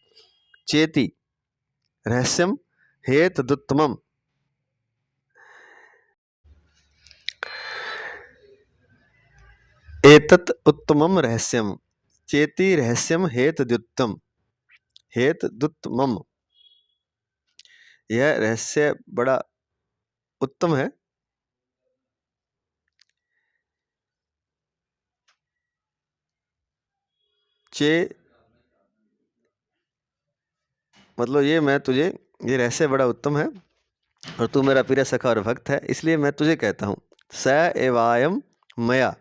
चेति रहस्यम हेतदुत्तमम। एतत् उत्तमम रहस्यम चेति रहस्यम हेतदुत्तम हेतदुत्तमम। यह रहस्य बड़ा उत्तम है। चे मतलब ये रहस्य बड़ा उत्तम है और तू मेरा प्रिय सखा और भक्त है, इसलिए मैं तुझे कहता हूँ। स एवायम मया,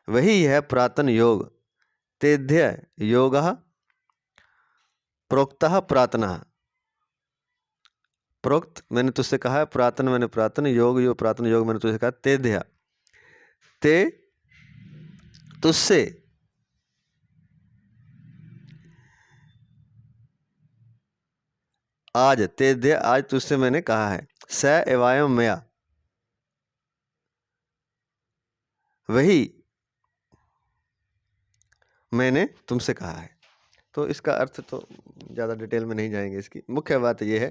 वही है पुरातन योग। तेध्य योग प्रोक्तः पुरातनः। प्रोक्त मैंने तुझसे कहा है, पुरातन मैंने पुरातन, योग पुरातन योग मैंने तुझसे कहा। तेध्य ते तुझसे, आज तेध्य आज तुझसे मैंने कहा है। स एवायम मया, वही मैंने तुमसे कहा है। तो इसका अर्थ तो ज़्यादा डिटेल में नहीं जाएंगे। इसकी मुख्य बात यह है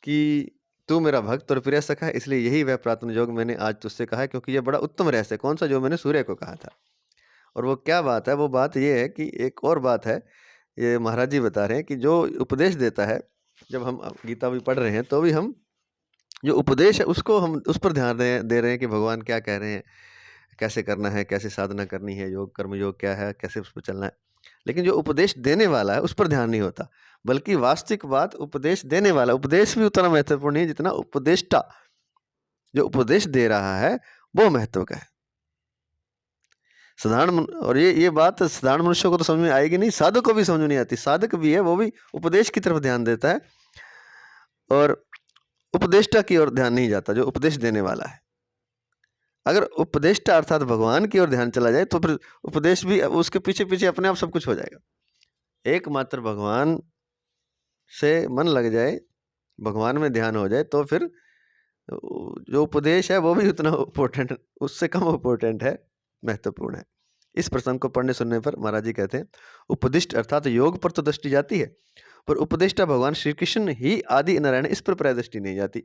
कि तू मेरा भक्त और प्रिय सखा है, इसलिए यही वह पुरातन योग मैंने आज तुझसे कहा है, क्योंकि यह बड़ा उत्तम रहस्य है। कौन सा? जो मैंने सूर्य को कहा था। और वो क्या बात है? वो बात ये है कि एक और बात है, ये महाराज जी बता रहे हैं कि जो उपदेश देता है, जब हम गीता भी पढ़ रहे हैं तो भी हम जो उपदेश है उसको हम उस पर ध्यान दे रहे हैं कि भगवान क्या कह रहे हैं, कैसे करना है, कैसे साधना करनी है, योग कर्म योग क्या है, कैसे उस पर चलना है। लेकिन जो उपदेश देने वाला है उस पर ध्यान नहीं होता, बल्कि वास्तविक बात उपदेश देने वाला, उपदेश भी उतना महत्वपूर्ण नहीं है जितना उपदेष्टा जो उपदेश दे रहा है वो महत्व का है। और ये बात साधारण मनुष्य को तो समझ में आएगी नहीं, साधक को भी समझ में नहीं आती। साधक भी है, वो भी उपदेश की तरफ ध्यान देता है और उपदेष्टा की ओर ध्यान नहीं जाता, जो उपदेश देने वाला है। अगर उपदेष्टा अर्थात भगवान की ओर ध्यान चला जाए तो फिर उपदेश भी उसके पीछे पीछे अपने आप सब कुछ हो जाएगा। एकमात्र भगवान से मन लग जाए, भगवान में ध्यान हो जाए, तो फिर जो उपदेश है वो भी उतना इम्पोर्टेंट, उससे कम इम्पोर्टेंट है, महत्वपूर्ण है। इस प्रसंग को पढ़ने सुनने पर महाराज जी कहते हैं, उपदिष्ट अर्थात योग पर तो दृष्टि जाती है, पर उपदेष्टा भगवान श्री कृष्ण ही आदि नारायण, इस पर प्राय दृष्टि नहीं जाती।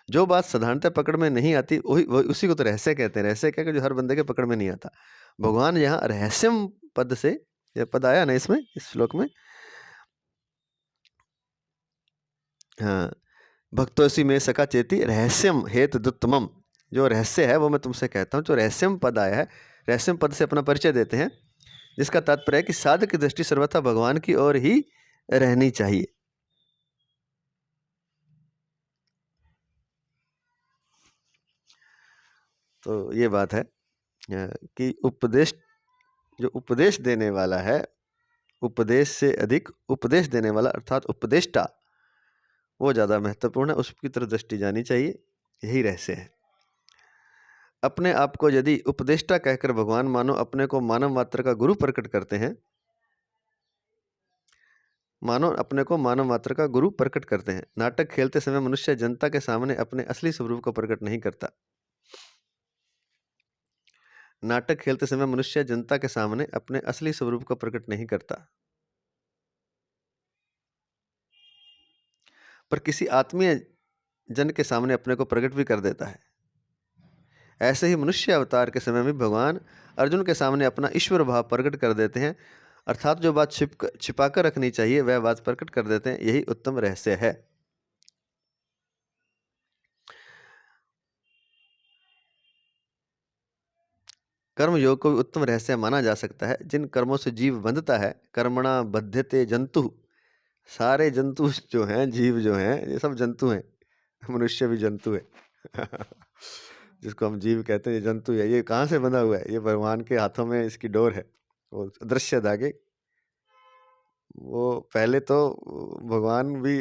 जो बात साधारणतः पकड़ में नहीं आती उसी को तो रहस्य कहते हैं। रहस्य क्या कि जो हर बंदे के पकड़ में नहीं आता। भगवान यहाँ रहस्यम पद से, यह पद आया ना इसमें, इस श्लोक में, हाँ, भक्तोसी में सका चेती रहस्यम हेतुदुत्तमम। जो रहस्य है वो मैं तुमसे कहता हूँ। जो रहस्यम पद आया है, रहस्यम पद से अपना परिचय देते हैं, जिसका तात्पर्य है कि साधक की दृष्टि सर्वथा भगवान की ओर ही रहनी चाहिए। तो ये बात है कि जो उपदेश देने वाला है, उपदेश से अधिक उपदेश देने वाला अर्थात उपदेष्टा, वो ज़्यादा महत्वपूर्ण है, उसकी तरफ दृष्टि जानी चाहिए। यही रहस्य है। अपने आप को यदि उपदेष्टा कहकर भगवान मानो अपने को मानव मात्र का गुरु प्रकट करते हैं, नाटक खेलते समय मनुष्य जनता के सामने अपने असली स्वरूप को प्रकट नहीं करता। नाटक खेलते समय मनुष्य जनता के सामने अपने असली स्वरूप को प्रकट नहीं करता, पर किसी आत्मीय जन के सामने अपने को प्रकट भी कर देता है। ऐसे ही मनुष्य अवतार के समय में भगवान अर्जुन के सामने अपना ईश्वर भाव प्रकट कर देते हैं, अर्थात जो बात छिपाकर रखनी चाहिए वह बात प्रकट कर देते हैं। यही उत्तम रहस्य है। कर्म योग को भी उत्तम रहस्य माना जा सकता है। जिन कर्मों से जीव बंधता है, कर्मणा बध्यते जंतु, सारे जंतु जो हैं, जीव जो हैं, ये सब जंतु हैं। मनुष्य भी जंतु है। जिसको हम जीव कहते हैं, ये जंतु है। ये कहाँ से बंधा हुआ है? ये भगवान के हाथों में इसकी डोर है, वो अदृश्य धागे। वो पहले तो भगवान भी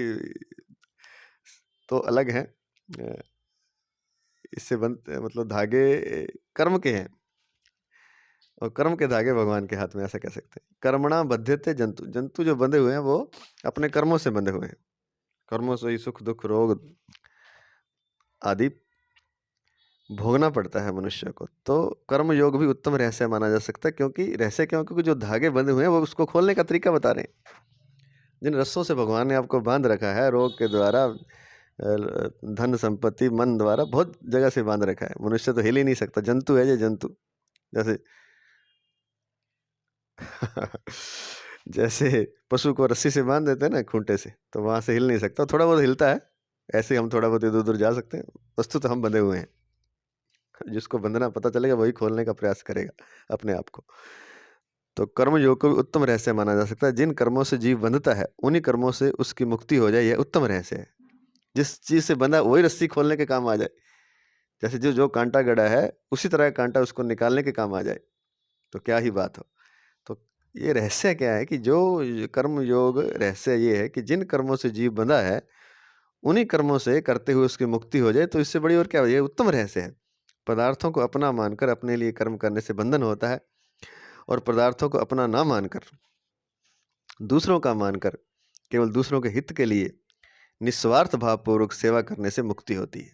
तो अलग हैं, इससे मतलब धागे कर्म के हैं और कर्म के धागे भगवान के हाथ में, ऐसा कह सकते हैं। कर्मणा बध्यते जंतु, जंतु जो बंधे हुए हैं वो अपने कर्मों से बंधे हुए हैं। कर्मों से ही सुख दुख रोग आदि भोगना पड़ता है मनुष्य को। तो कर्म योग भी उत्तम रहस्य माना जा सकता है, क्योंकि रहस्य क्यों? क्योंकि जो धागे बंधे हुए हैं वो उसको खोलने का तरीका बता रहे हैं। जिन रस्सों से भगवान ने आपको बांध रखा है, रोग के द्वारा, धन संपत्ति मन द्वारा बहुत जगह से बांध रखा है। मनुष्य तो हिल ही नहीं सकता, जंतु है ये, जंतु। जैसे जैसे पशु को रस्सी से बांध देते हैं ना, खूंटे से, तो वहां से हिल नहीं सकता, थोड़ा बहुत हिलता है। ऐसे हम थोड़ा बहुत इधर उधर जा सकते हैं, वस्तु तो हम बंधे हुए हैं। जिसको बंधना पता चलेगा वही खोलने का प्रयास करेगा अपने आप को। तो कर्म योग को भी उत्तम रहस्य माना जा सकता है। जिन कर्मों से जीव बंधता है उन्हीं कर्मों से उसकी मुक्ति हो जाए, यह उत्तम रहस्य है। जिस चीज से बंधा वही रस्सी खोलने के काम आ जाए। जैसे जो जो कांटा गड़ा है उसी तरह का कांटा उसको निकालने के काम आ जाए, तो क्या ही बात हो। तो ये रहस्य क्या है कि जो कर्म योग रहस्य ये है कि जिन कर्मों से जीव बंधा है उन्हीं कर्मों से करते हुए उसकी मुक्ति हो जाए, तो इससे बड़ी और क्या हो, ये उत्तम रहस्य है। पदार्थों को अपना मानकर अपने लिए कर्म करने से बंधन होता है, और पदार्थों को अपना ना मानकर दूसरों का मानकर केवल दूसरों के हित के लिए निस्वार्थ भावपूर्वक सेवा करने से मुक्ति होती है।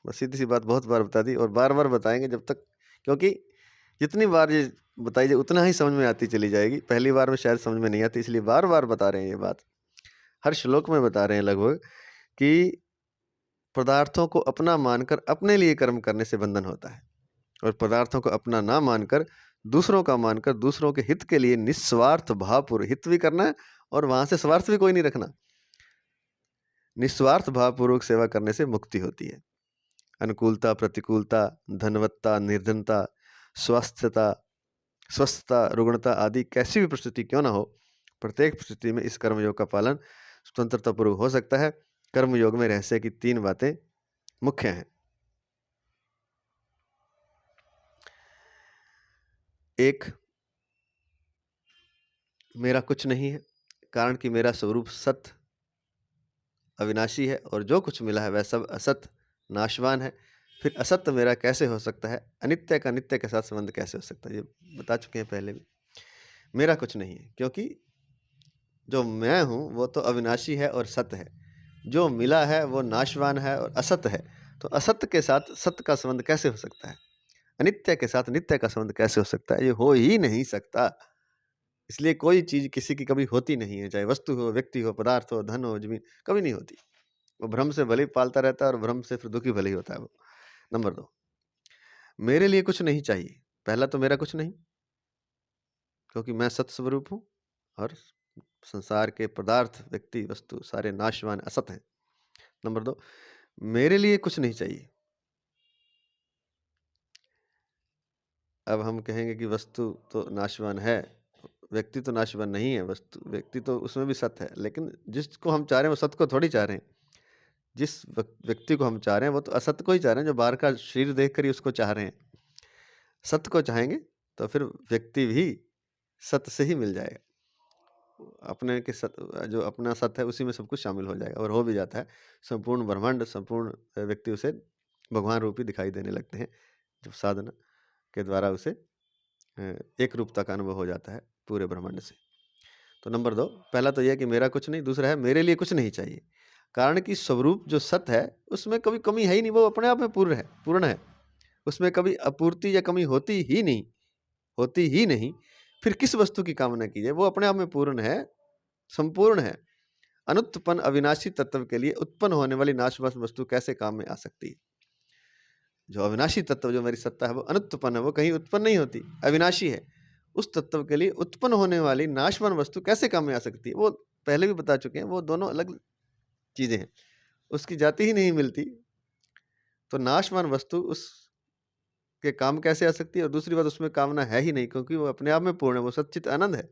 बस सीधी सी बात बहुत बार बता दी और बार बार बताएंगे जब तक, क्योंकि जितनी बार ये बताई जाए उतना ही समझ में आती चली जाएगी। पहली बार में शायद समझ में नहीं आती, इसलिए बार बार बता रहे हैं ये बात। हर श्लोक में बता रहे हैं लगभग कि पदार्थों को अपना मानकर अपने लिए कर्म करने से बंधन होता है, और पदार्थों को अपना ना मानकर दूसरों का मानकर दूसरों के हित के लिए निस्वार्थ भावपूर्वक हित भी करना है, और वहां से स्वार्थ भी कोई नहीं रखना। निस्वार्थ भावपूर्वक सेवा करने से मुक्ति होती है। अनुकूलता, प्रतिकूलता, धनवत्ता, निर्धनता, स्वास्थ्यता, स्वस्थता, रुग्णता आदि कैसी भी परिस्थिति क्यों ना हो, प्रत्येक परिस्थिति में इस कर्मयोग का पालन स्वतंत्रतापूर्वक हो सकता है। कर्मयोग में रहस्य की 3 बातें मुख्य हैं। एक, मेरा कुछ नहीं है, कारण कि मेरा स्वरूप सत्य अविनाशी है, और जो कुछ मिला है वह सब असत नाशवान है। फिर असत्य मेरा कैसे हो सकता है? अनित्य का नित्य के साथ संबंध कैसे हो सकता है? ये बता चुके हैं पहले भी। मेरा कुछ नहीं है, क्योंकि जो मैं हूँ वो तो अविनाशी है और सत्य है। जो मिला है वो नाशवान है और असत्य है। तो असत्य के साथ सत्य का संबंध कैसे हो सकता है? अनित्य के साथ नित्य का संबंध कैसे हो सकता है? ये हो ही नहीं सकता। इसलिए कोई चीज किसी की कभी होती नहीं है, चाहे वस्तु हो, व्यक्ति हो, पदार्थ हो, धन हो, जमीन, कभी नहीं होती। वो भ्रम से भले ही पालता रहता है और भ्रम से फिर दुखी भले ही होता है वो। नंबर 2, मेरे लिए कुछ नहीं चाहिए। पहला तो मेरा कुछ नहीं, क्योंकि मैं सत्य स्वरूप हूँ, और संसार के पदार्थ, व्यक्ति, वस्तु सारे नाशवान असत हैं। नंबर 2, मेरे लिए कुछ नहीं चाहिए। अब हम कहेंगे कि वस्तु तो नाशवान है, व्यक्ति तो नाशवान नहीं है। वस्तु, व्यक्ति तो उसमें भी सत्य है, लेकिन जिसको हम चाह रहे हैं वो सत्य को थोड़ी चाह रहे हैं। जिस व्यक्ति को हम चाह रहे हैं वो तो असत्य को ही चाह रहे हैं, जो बाहर का शरीर देख कर ही उसको चाह रहे हैं। सत्य को चाहेंगे तो फिर व्यक्ति भी सत्य से ही मिल जाएगा। अपने के सत्य, जो अपना सत्य है उसी में सब कुछ शामिल हो जाएगा, और हो भी जाता है। संपूर्ण ब्रह्मांड, संपूर्ण व्यक्ति उसे भगवान रूपी दिखाई देने लगते हैं, जब साधना के द्वारा उसे एक रूपता का अनुभव हो जाता है पूरे ब्रह्मांड से। तो नंबर 2, पहला तो यह कि मेरा कुछ नहीं। दूसरा है मेरे लिए कुछ नहीं चाहिए, कारण कि स्वरूप जो सत्य है उसमें कभी कमी है ही नहीं, वो अपने आप में पूर्ण है। उसमें कभी अपूर्ति या कमी होती ही नहीं। फिर किस वस्तु की कामना की जाए? वो अपने आप में पूर्ण है, संपूर्ण है। अनुत्पन्न अविनाशी तत्व के लिए उत्पन्न होने वाली नाशवान वस्तु कैसे काम में आ सकती है? जो अविनाशी तत्व, जो मेरी सत्ता है, वो अनुत्पन्न है, वो कहीं उत्पन्न नहीं होती, अविनाशी है। उस तत्व के लिए उत्पन्न होने वाली नाशवान वस्तु कैसे काम में आ सकती है? वो पहले भी बता चुके हैं, वो दोनों अलग चीजें हैं, उसकी जाति ही नहीं मिलती। तो नाशवान वस्तु उस के काम कैसे आ सकती है? और दूसरी बात, उसमें कामना है ही नहीं, क्योंकि वो अपने आप में पूर्ण है, वो सच्चित आनंद है।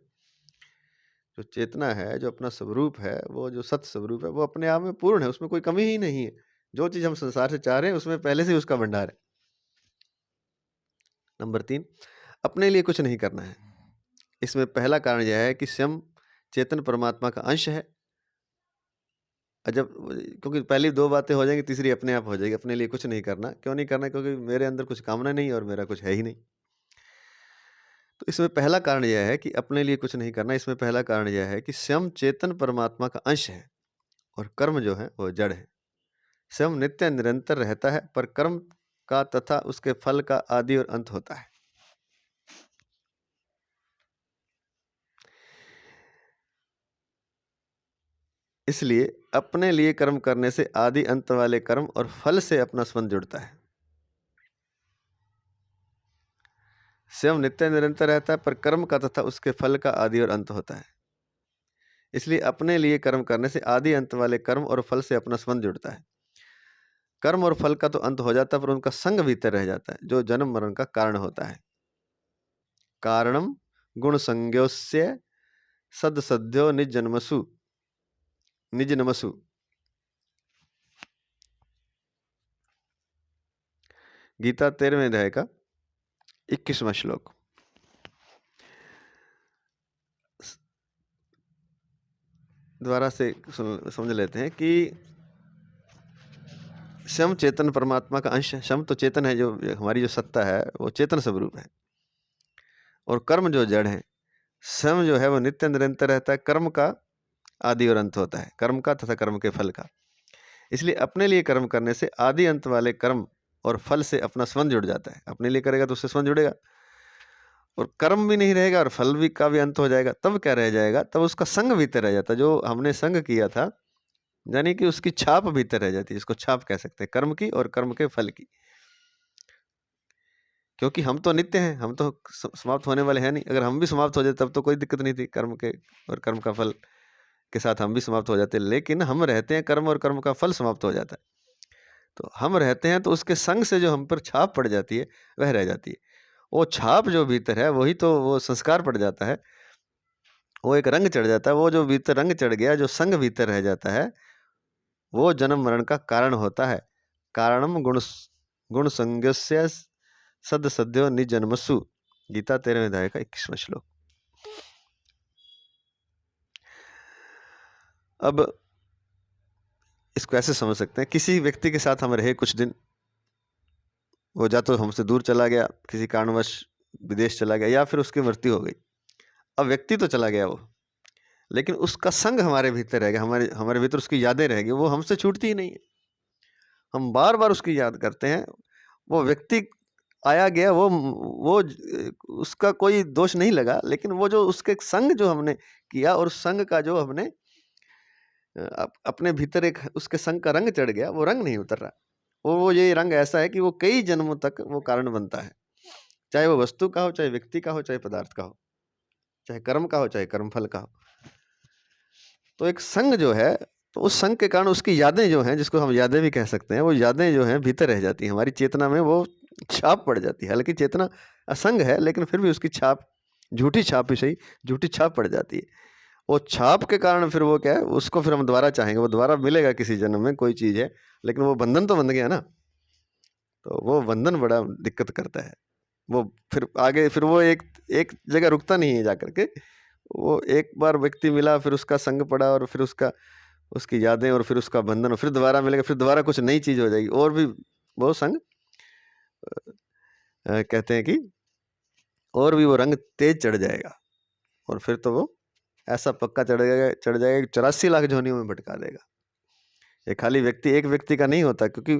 जो चेतना है, जो अपना स्वरूप है, वो जो सत्य स्वरूप है, वो अपने आप में पूर्ण है, उसमें कोई कमी ही नहीं है। जो चीज हम संसार से चाह रहे हैं उसमें पहले से ही उसका भंडार है। नंबर 3, अपने लिए कुछ नहीं करना है। इसमें पहला कारण यह है कि स्वयं चेतन परमात्मा का अंश है। जब, क्योंकि पहली 2 बातें हो जाएंगी, तीसरी अपने आप हो जाएगी। अपने लिए कुछ नहीं करना, क्यों नहीं करना? क्योंकि मेरे अंदर कुछ कामना नहीं और मेरा कुछ है ही नहीं। तो इसमें पहला कारण यह है कि अपने लिए कुछ नहीं करना। इसमें पहला कारण यह है कि स्वयं चेतन परमात्मा का अंश है, और कर्म जो है वो जड़ है। स्वयं नित्य निरंतर रहता है, पर कर्म का तथा उसके फल का आदि और अंत होता है। इसलिए अपने लिए कर्म करने से आदि अंत वाले कर्म और फल से अपना संबंध जुड़ता है। स्वयं नित्य निरंतर रहता है, पर कर्म का तथा उसके फल का आदि और अंत होता है। इसलिए अपने लिए कर्म करने से आदि अंत वाले कर्म और फल से अपना संबंध जुड़ता है। कर्म और फल का तो अंत हो जाता है, पर उनका संग भीतर रह जाता है, जो जन्म मरण का कारण होता है। कारणम गुण संज्ञोस्य सदसद्यो निजन्मसु निजनमसु। गीता 13वें अध्याय का 21वां श्लोक। द्वारा से समझ लेते हैं कि स्वयं चेतन परमात्मा का अंश है। स्वयं तो चेतन है, जो हमारी जो सत्ता है वो चेतन स्वरूप है, और कर्म जो जड़ है। स्वयं जो है वो नित्य निरंतर रहता है, कर्म का आदि और अंत होता है, कर्म का तथा कर्म के फल का। इसलिए अपने लिए कर्म करने से आदि अंत वाले कर्म और फल से अपना संबंध जुड़ जाता है। अपने लिए करेगा तो उससे संबंध जुड़ेगा, और कर्म भी नहीं रहेगा और फल भी का भी अंत हो जाएगा। तब क्या रह जाएगा? तब उसका संग भीतर रह जाता है, जो हमने संग किया था, यानी कि उसकी छाप भीतर रह जाती है। इसको छाप कह सकते हैं, कर्म की और कर्म के फल की। क्योंकि हम तो नित्य हैं, हम तो समाप्त होने वाले हैं नहीं। अगर हम भी समाप्त हो जाते तब तो कोई दिक्कत नहीं थी, कर्म के और कर्म का फल के साथ हम भी समाप्त हो जाते। लेकिन हम रहते हैं, कर्म और कर्म का फल समाप्त हो जाता है। तो हम रहते हैं तो उसके संग से जो हम पर छाप पड़ जाती है वह रह जाती है। वो छाप जो भीतर है वही तो वो संस्कार पड़ जाता है, वो एक रंग चढ़ जाता है। वो जो भीतर रंग चढ़ गया, जो संग भीतर रह जाता है, वो जन्म मरण का कारण होता है। कारणम गुण संज्ञस्य सद सद्यो निजन्मसु। गीता 13वें अध्याय का 21वां श्लोक। अब इसको ऐसे समझ सकते हैं, किसी व्यक्ति के साथ हम रहे कुछ दिन, वो या तो हमसे दूर चला गया, किसी कारणवश विदेश चला गया, या फिर उसकी मृत्यु हो गई। अब व्यक्ति तो चला गया वो, लेकिन उसका संग हमारे भीतर रहेगा, हमारे हमारे भीतर उसकी यादें रहेगी, वो हमसे छूटती ही नहीं है। हम बार बार उसकी याद करते हैं। वो व्यक्ति आया गया, वो उसका कोई दोष नहीं लगा, लेकिन वो जो उसके संग जो हमने किया, और उस संग का जो हमने अपने भीतर एक उसके संग का रंग चढ़ गया, वो रंग नहीं उतर रहा। वो ये रंग ऐसा है कि वो कई जन्मों तक वो कारण बनता है, चाहे वो वस्तु का हो, चाहे व्यक्ति का हो, चाहे पदार्थ का हो, चाहे कर्म का हो, चाहे कर्मफल का हो। तो एक संग जो है, तो उस संग के कारण उसकी यादें जो हैं, जिसको हम यादें भी कह सकते हैं, वो यादें जो हैं भीतर रह जाती हैं, हमारी चेतना में वो छाप पड़ जाती है। हालांकि चेतना असंग है, लेकिन फिर भी उसकी छाप, झूठी छाप ही सही, झूठी छाप पड़ जाती है। वो छाप के कारण फिर वो क्या है, उसको फिर हम दोबारा चाहेंगे, वो दोबारा मिलेगा किसी जन्म में, कोई चीज़ है, लेकिन वो बंधन तो बंध गया ना। तो वो बंधन बड़ा दिक्कत करता है। वो फिर आगे फिर वो एक एक जगह रुकता नहीं है जाकर के। वो एक बार व्यक्ति मिला, फिर उसका संग पड़ा, और फिर उसकी यादें, और फिर उसका बंधन, और फिर दोबारा मिलेगा, फिर दोबारा कुछ नई चीज़ हो जाएगी, और भी वो संग कहते हैं कि और भी वो रंग तेज चढ़ जाएगा, और फिर तो वो ऐसा पक्का चढ़ जाएगा कि 84 लाख जोनियों में भटका देगा। ये खाली व्यक्ति, एक व्यक्ति का नहीं होता, क्योंकि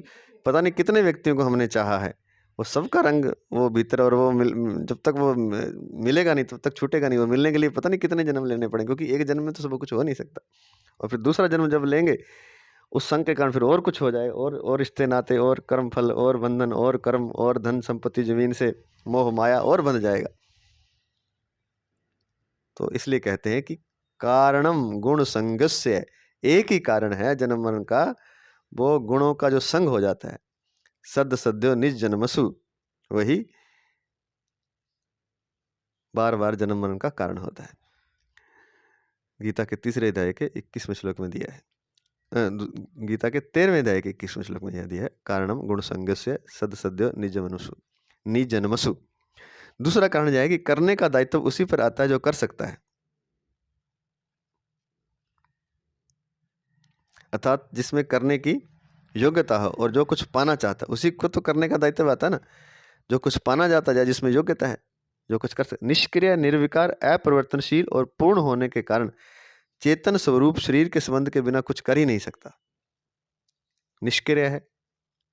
पता नहीं कितने व्यक्तियों को हमने चाहा है। वो सबका रंग वो भीतर, और वो जब तक वो मिलेगा नहीं तब तक छूटेगा नहीं। वो मिलने के लिए पता नहीं कितने जन्म लेने पड़ेंगे, क्योंकि एक जन्म में तो सब कुछ हो नहीं सकता। और फिर दूसरा जन्म जब लेंगे, उस संग के कारण फिर और कुछ हो जाए, और रिश्ते नाते, और कर्म फल, और बंधन, और कर्म, और धन संपत्ति, जमीन से मोह माया और बंध जाएगा। तो इसलिए कहते हैं कि कारणम गुण संगस्य, एक ही कारण है जन्म मरण का, वो गुणों का जो संग हो जाता है। सद सद्यो निज जन्मसु, वही बार बार जन्म मरण का कारण होता है। गीता के 3रे अध्याय के 21वें श्लोक में दिया है। गीता के 13वें अध्याय के 21वें श्लोक में यह दिया है, कारणम गुण संगस्य सद सद्यो निज जन्मसु। दूसरा कारण यह है कि करने का दायित्व उसी पर आता है जो कर सकता है, अर्थात जिसमें करने की योग्यता हो, और जो कुछ पाना चाहता है उसी को तो करने का दायित्व आता है ना। जो कुछ पाना जाता है, जिसमें योग्यता है, जो कुछ कर सकते। निष्क्रिय, निर्विकार, अपरिवर्तनशील और पूर्ण होने के कारण चेतन स्वरूप शरीर के संबंध के बिना कुछ कर ही नहीं सकता। निष्क्रिय है,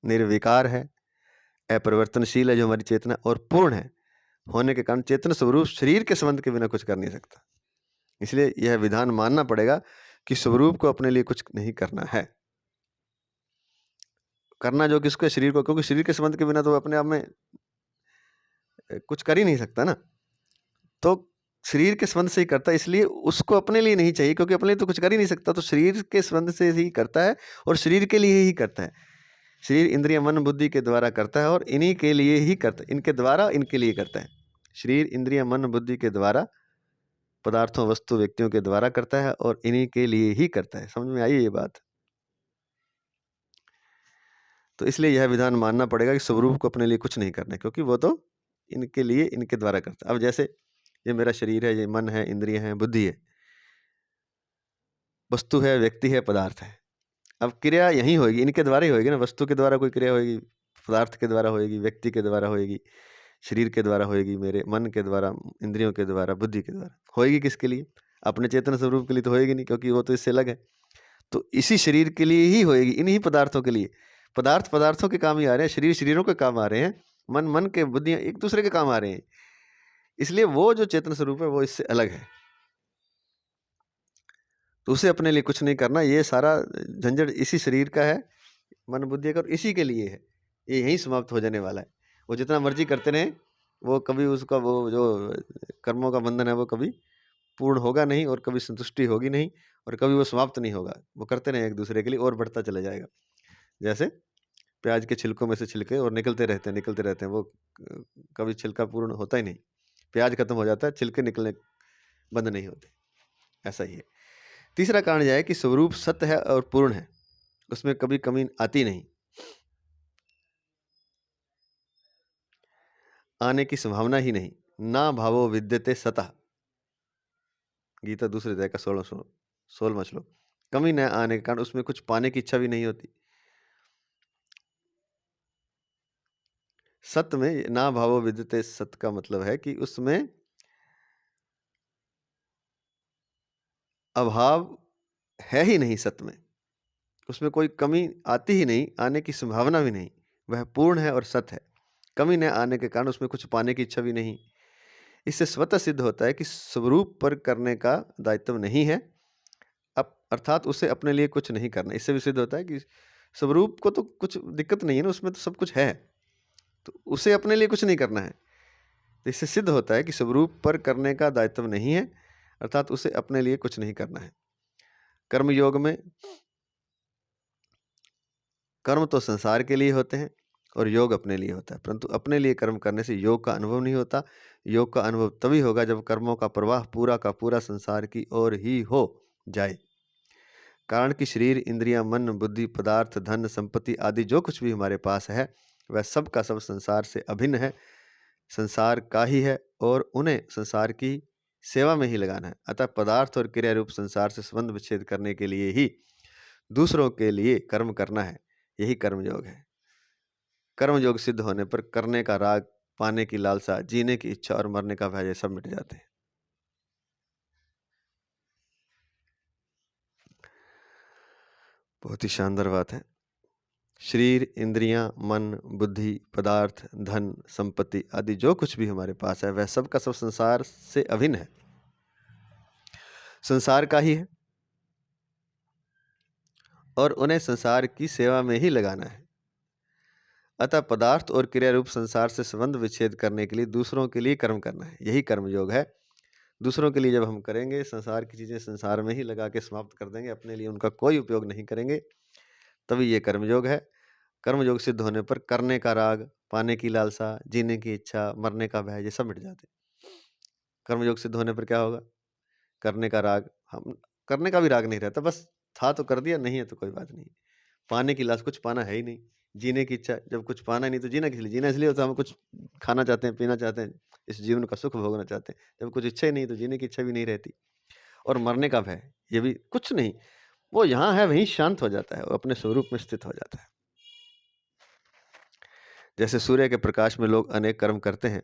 निर्विकार है, अपरिवर्तनशील है जो हमारी चेतना, और पूर्ण है होने के कारण चेतन स्वरूप शरीर के संबंध के बिना कुछ कर नहीं सकता। इसलिए यह विधान मानना पड़ेगा कि स्वरूप को अपने लिए कुछ नहीं करना है। करना जो किसको, शरीर को, क्योंकि शरीर के संबंध के बिना तो वो अपने आप में कुछ कर ही नहीं सकता ना। तो शरीर के संबंध से ही करता है, इसलिए उसको अपने लिए नहीं चाहिए, क्योंकि अपने लिए तो कुछ कर ही नहीं सकता। तो शरीर के संबंध से ही करता है और शरीर के लिए ही करता है। शरीर इंद्रिय मन बुद्धि के द्वारा करता है और इन्हीं के लिए ही करता है, इनके द्वारा इनके लिए करता है। शरीर इंद्रिय मन बुद्धि के द्वारा, पदार्थों वस्तु व्यक्तियों के द्वारा करता है और इन्हीं के लिए ही करता है। समझ में आई ये बात? तो इसलिए यह विधान मानना पड़ेगा कि स्वरूप को अपने लिए कुछ नहीं करना है, क्योंकि वो तो इनके लिए इनके द्वारा करता है। अब जैसे ये मेरा शरीर है, ये मन है, इंद्रिय है, बुद्धि है, वस्तु है, व्यक्ति है, पदार्थ है। अब क्रिया यही होगी, इनके द्वारा ही होगी ना। वस्तु के द्वारा कोई क्रिया होगी, पदार्थ के द्वारा होगी, व्यक्ति के द्वारा होगी, शरीर के द्वारा होगी, मेरे मन के द्वारा, इंद्रियों के द्वारा, बुद्धि के द्वारा होगी। किसके लिए? अपने चेतन स्वरूप के लिए तो होएगी नहीं, क्योंकि वो तो इससे अलग है। तो इसी शरीर के लिए ही होएगी, इन्हीं पदार्थों के लिए। पदार्थ पदार्थों के काम ही आ रहे हैं, शरीर शरीरों के काम आ रहे हैं, मन मन के, बुद्धियां एक दूसरे के काम आ रहे हैं। इसलिए वो जो चेतन स्वरूप है वो इससे अलग है, तो उसे अपने लिए कुछ नहीं करना। ये सारा झंझट इसी शरीर का है, मन बुद्धि का, और इसी के लिए है। ये यहीं समाप्त हो जाने वाला है। वो जितना मर्जी करते रहे, वो कभी उसका वो जो कर्मों का बंधन है वो कभी पूर्ण होगा नहीं, और कभी संतुष्टि होगी नहीं, और कभी वो समाप्त नहीं होगा। वो करते रहे एक दूसरे के लिए, और बढ़ता चला जाएगा। जैसे प्याज के छिलकों में से छिलके और निकलते रहते हैं, निकलते रहते हैं, वो कभी छिलका पूर्ण होता ही नहीं। प्याज खत्म हो जाता है, छिलके निकलने बंद नहीं होते। ऐसा ही है। तीसरा कारण यह है कि स्वरूप सत्य है और पूर्ण है, उसमें कभी कमी आती नहीं, आने की संभावना ही नहीं। ना भावो विद्यते सतः, गीता दूसरे अध्याय का 16वां श्लोक। कमी न आने के कारण उसमें कुछ पाने की इच्छा भी नहीं होती। सत्य में ना भावो विद्यते सत्य का मतलब है कि उसमें अभाव है ही नहीं। सत्य में उसमें कोई कमी आती ही नहीं, आने की संभावना भी नहीं। वह पूर्ण है और सत्य है। कमी न आने के कारण उसमें कुछ पाने की इच्छा भी नहीं। इससे स्वतः सिद्ध होता है कि स्वरूप पर करने का दायित्व नहीं है, अब अर्थात उसे अपने लिए कुछ नहीं करना। इससे भी सिद्ध होता है कि स्वरूप को तो कुछ दिक्कत नहीं है ना, उसमें तो सब कुछ है, तो उसे अपने लिए कुछ नहीं करना है। तो इससे सिद्ध होता है कि स्वरूप पर करने का दायित्व नहीं है, अर्थात उसे अपने लिए कुछ नहीं करना है। कर्म योग में कर्म तो संसार के लिए होते हैं और योग अपने लिए होता है, परंतु अपने लिए कर्म करने से योग का अनुभव नहीं होता। योग का अनुभव तभी होगा जब कर्मों का प्रवाह पूरा का पूरा संसार की ओर ही हो जाए। कारण कि शरीर इंद्रियां मन बुद्धि पदार्थ धन संपत्ति आदि जो कुछ भी हमारे पास है वह सब का सब संसार से अभिन्न है, संसार का ही है, और उन्हें संसार की सेवा में ही लगाना है। अतः पदार्थ और क्रिया रूप संसार से संबंध विच्छेद करने के लिए ही दूसरों के लिए कर्म करना है। यही कर्मयोग है। कर्मयोग सिद्ध होने पर करने का राग, पाने की लालसा, जीने की इच्छा और मरने का भय सब मिट जाते हैं। बहुत ही शानदार बात है। शरीर इंद्रियां मन बुद्धि पदार्थ धन संपत्ति आदि जो कुछ भी हमारे पास है वह सब का सब संसार से अभिन्न है, संसार का ही है, और उन्हें संसार की सेवा में ही लगाना है। अतः पदार्थ और क्रिया रूप संसार से संबंध विच्छेद करने के लिए दूसरों के लिए कर्म करना है। यही कर्मयोग है। दूसरों के लिए जब हम करेंगे, संसार की चीजें संसार में ही लगा के समाप्त कर देंगे, अपने लिए उनका कोई उपयोग नहीं करेंगे, तभी ये कर्मयोग है। कर्मयोग सिद्ध होने पर करने का राग, पाने की लालसा, जीने की इच्छा, मरने का भय ये सब मिट जाते हैं। कर्मयोग सिद्ध होने पर क्या होगा? करने का राग, हम करने का भी राग नहीं रहता, बस था तो कर दिया, नहीं है तो कोई बात नहीं। पाने की लालसा, कुछ पाना है ही नहीं। जीने की इच्छा, जब कुछ पाना नहीं तो जीना किस लिए? जीना इसलिए होता है हम कुछ खाना चाहते हैं, पीना चाहते हैं, इस जीवन का सुख भोगना चाहते हैं। जब कुछ इच्छा ही नहीं तो जीने की इच्छा भी नहीं रहती। और मरने का भय, ये भी कुछ नहीं, वो यहाँ है वहीं शांत हो जाता है, वो अपने स्वरूप में स्थित हो जाता है। जैसे सूर्य के प्रकाश में लोग अनेक कर्म करते हैं,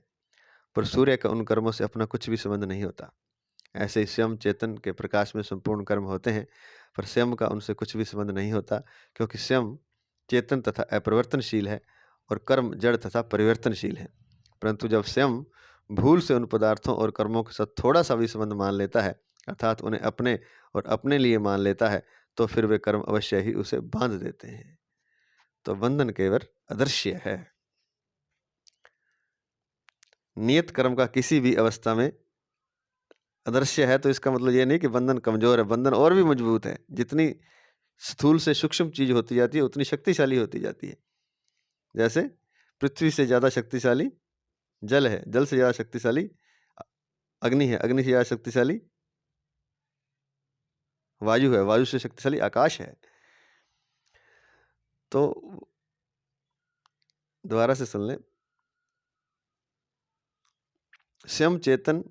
पर सूर्य का उन कर्मों से अपना कुछ भी संबंध नहीं होता। ऐसे ही स्वयं चेतन के प्रकाश में संपूर्ण कर्म होते हैं, पर स्वयं का उनसे कुछ भी संबंध नहीं होता, क्योंकि स्वयं चेतन तथा अपरिवर्तनशील है और कर्म जड़ तथा परिवर्तनशील है, परंतु जब स्वयं भूल से उन पदार्थों और कर्मों के साथ थोड़ा सा भी संबंध मान लेता है, अर्थात उन्हें अपने और अपने लिए मान लेता है, तो फिर वे कर्म अवश्य ही उसे बांध देते हैं। तो बंधन केवल अदृश्य है। नियत कर्म का किसी भी अवस्था में अदृश्य है, तो इसका मतलब ये नहीं कि बंधन कमजोर है, बंधन और भी मजबूत है। जितनी स्थूल से सूक्ष्म चीज होती जाती है, उतनी शक्तिशाली होती जाती है। जैसे पृथ्वी से ज्यादा शक्तिशाली जल है, जल से ज्यादा शक्तिशाली अग्नि है, अग्नि से ज्यादा शक्तिशाली वायु है, वायु से शक्तिशाली आकाश है। तो दोबारा से सुन लें। स्वयं चेतन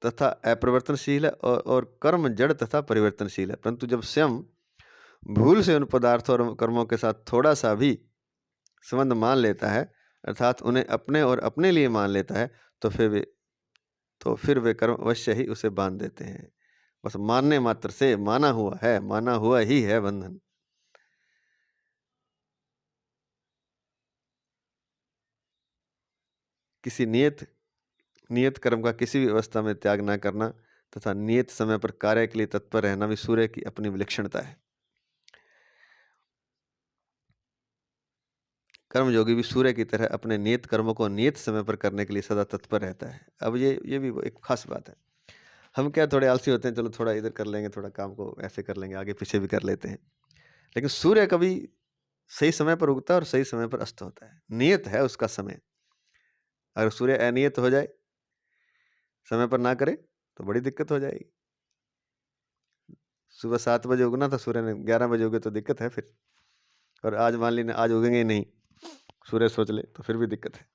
तथा अपरिवर्तनशील है और कर्म जड़ तथा परिवर्तनशील है, परंतु जब स्वयं भूल से उन पदार्थों और कर्मों के साथ थोड़ा सा भी संबंध मान लेता है, अर्थात उन्हें अपने और अपने लिए मान लेता है, तो फिर वे कर्म अवश्य ही उसे बांध देते हैं। बस मानने मात्र से, माना हुआ ही है बंधन। किसी नियत कर्म का किसी भी अवस्था में त्याग न करना तथा नियत समय पर कार्य के लिए तत्पर रहना भी सूर्य की अपनी विलक्षणता है। कर्मयोगी भी सूर्य की तरह अपने नियत कर्मों को नियत समय पर करने के लिए सदा तत्पर रहता है। अब ये भी एक खास बात है। हम क्या थोड़े आलसी होते हैं, चलो थोड़ा इधर कर लेंगे, थोड़ा काम को ऐसे कर लेंगे, आगे पीछे भी कर लेते हैं, लेकिन सूर्य कभी सही समय पर उगता है और सही समय पर अस्त होता है। नियत है उसका समय। अगर सूर्य अनियत हो जाए, समय पर ना करे, तो बड़ी दिक्कत हो जाएगी। सुबह 7 बजे उगना था, सूर्य ने 11 बजे उगे तो दिक्कत है फिर। और आज मान ली आज उगेंगे ही नहीं, सूर्य सोच ले, तो फिर भी दिक्कत है।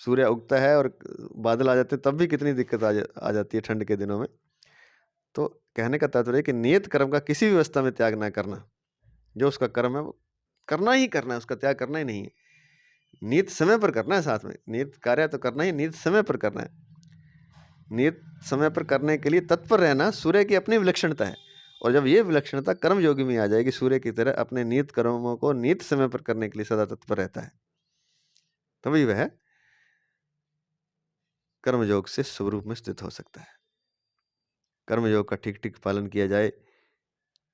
सूर्य उगता है और बादल आ जाते हैं, तब भी कितनी दिक्कत आ जाती है ठंड के दिनों में। तो कहने का तात्पर्य है कि नियत कर्म का किसी भी अवस्था में त्याग ना करना। जो उसका कर्म है वो करना ही करना है, उसका त्याग करना ही नहीं है। नियत समय पर करना है, साथ में नियत कार्य तो करना ही, नियत समय पर करना है। नियत समय पर करने के लिए तत्पर रहना सूर्य की अपनी विलक्षणता है। और जब ये विलक्षणता कर्म योगी में आ जाएगी, सूर्य की तरह अपने नियत कर्मों को नियत समय पर करने के लिए सदा तत्पर रहता है, तभी वह कर्मयोग से स्वरूप में स्थित हो सकता है। कर्मयोग का ठीक ठीक पालन किया जाए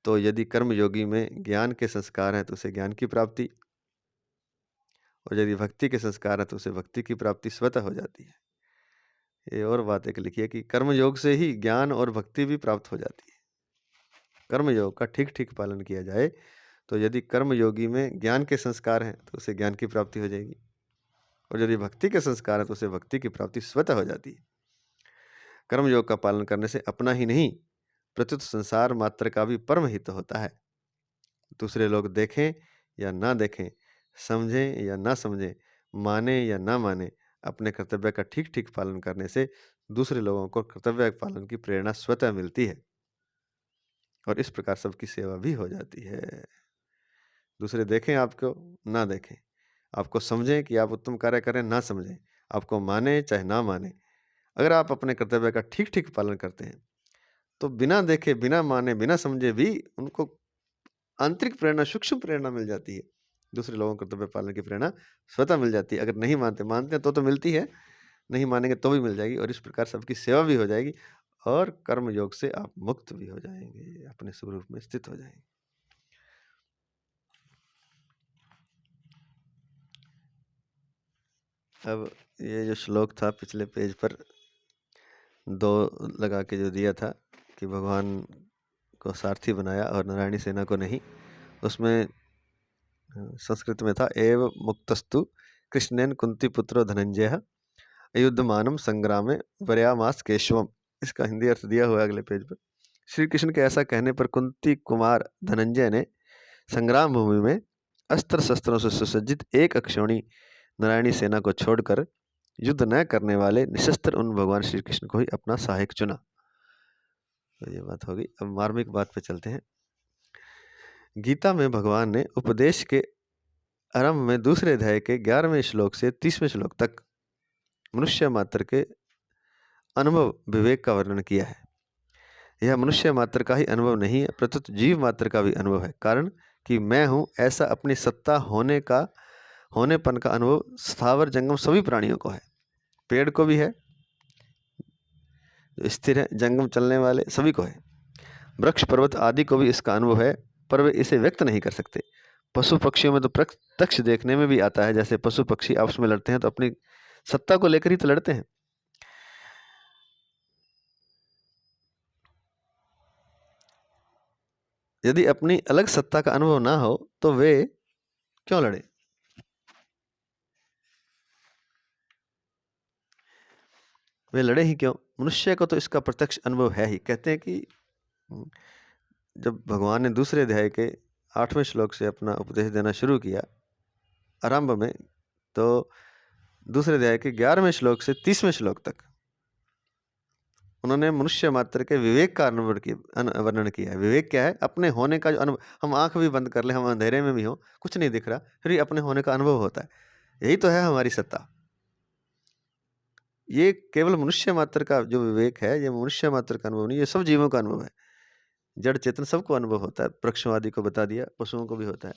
तो यदि कर्मयोगी में ज्ञान के संस्कार हैं तो उसे ज्ञान की प्राप्ति, और यदि भक्ति के संस्कार हैं तो उसे भक्ति की प्राप्ति स्वतः हो जाती है। ये और बात एक लिखी है कि कर्मयोग से ही ज्ञान और भक्ति भी प्राप्त हो जाती है। कर्मयोग का ठीक ठीक पालन किया जाए तो यदि कर्मयोगी में ज्ञान के संस्कार हैं तो उसे ज्ञान की प्राप्ति हो जाएगी, और यदि भक्ति के संस्कार हैं तो उसे भक्ति की प्राप्ति स्वतः हो जाती है। कर्मयोग का पालन करने से अपना ही नहीं प्रत्युत संसार मात्र का भी परम हित होता है। दूसरे लोग देखें या ना देखें, समझें या ना समझें, माने या ना माने, अपने कर्तव्य का ठीक ठीक पालन करने से दूसरे लोगों को कर्तव्य पालन की प्रेरणा स्वतः मिलती है, और इस प्रकार सबकी सेवा भी हो जाती है। दूसरे देखें आपको, ना देखें, आपको समझें कि आप उत्तम कार्य करें, ना समझें, आपको माने चाहे ना माने, अगर आप अपने कर्तव्य का ठीक ठीक पालन करते हैं तो बिना देखे, बिना माने, बिना समझे भी उनको आंतरिक प्रेरणा, सूक्ष्म प्रेरणा मिल जाती है। दूसरे लोगों को कर्तव्य पालन की प्रेरणा स्वतः मिल जाती है। अगर नहीं मानते हैं तो मिलती है, नहीं मानेंगे तो भी मिल जाएगी, और इस प्रकार सबकी सेवा भी हो जाएगी और कर्म योग से आप मुक्त भी हो जाएंगे, अपने स्वरूप में स्थित हो जाएंगे। अब ये जो श्लोक था पिछले पेज पर 2 लगा के जो दिया था कि भगवान को सारथी बनाया और नारायणी सेना को नहीं, उसमें संस्कृत में था एव मुक्तस्तु कृष्णेन कुंती पुत्रो धनंजय युद्धमानम संग्रामे वर्यामास केशवम। इसका हिंदी अर्थ दिया हुआ है अगले पेज पर। श्री कृष्ण के ऐसा कहने पर कुंती कुमार धनंजय ने संग्राम भूमि में अस्त्र शस्त्रों से सुसज्जित एक अक्षौणी नारायणी सेना को छोड़कर युद्ध न करने वाले निशस्त्र उन भगवान श्री कृष्ण को ही अपना सहायक चुना। तो ये बात होगी। अब मार्मिक बात पे चलते हैं। गीता में भगवान ने उपदेश के आरंभ में दूसरे अध्याय के 11वें श्लोक से 30वें श्लोक तक मनुष्य मात्र के अनुभव विवेक का वर्णन किया है। यह मनुष्य मात्र का ही अनुभव नहीं है, प्रत्युत जीव मात्र का भी अनुभव है। कारण कि मैं हूँ, ऐसा अपनी सत्ता होनेपन का अनुभव स्थावर जंगम सभी प्राणियों को है। पेड़ को भी है, जो स्थिर है, जंगम चलने वाले सभी को है। वृक्ष पर्वत आदि को भी इसका अनुभव है, पर वे इसे व्यक्त नहीं कर सकते। पशु पक्षियों में तो प्रत्यक्ष देखने में भी आता है। जैसे पशु पक्षी आपस में लड़ते हैं तो अपनी सत्ता को लेकर ही तो लड़ते हैं। यदि अपनी अलग सत्ता का अनुभव ना हो तो वे क्यों लड़े? वे लड़े ही क्यों? मनुष्य को तो इसका प्रत्यक्ष अनुभव है ही। कहते हैं कि जब भगवान ने दूसरे अध्याय के 8वें श्लोक से अपना उपदेश देना शुरू किया आरंभ में, तो दूसरे अध्याय के 11वें श्लोक से 30वें श्लोक तक उन्होंने मनुष्य मात्र के विवेक का वर्णन किया है। विवेक क्या है? अपने होने का जो अनुभव। हम आंख भी बंद कर ले, हम अंधेरे में भी हो, कुछ नहीं दिख रहा, फिर भी अपने होने का अनुभव होता है। यही तो है हमारी सत्ता। ये केवल मनुष्य मात्र का जो विवेक है, ये मनुष्य मात्र का अनुभव नहीं, ये सब जीवों का अनुभव है। जड़ चेतन सबको अनुभव होता है। वृक्षों आदि को बता दिया, पशुओं को भी होता है,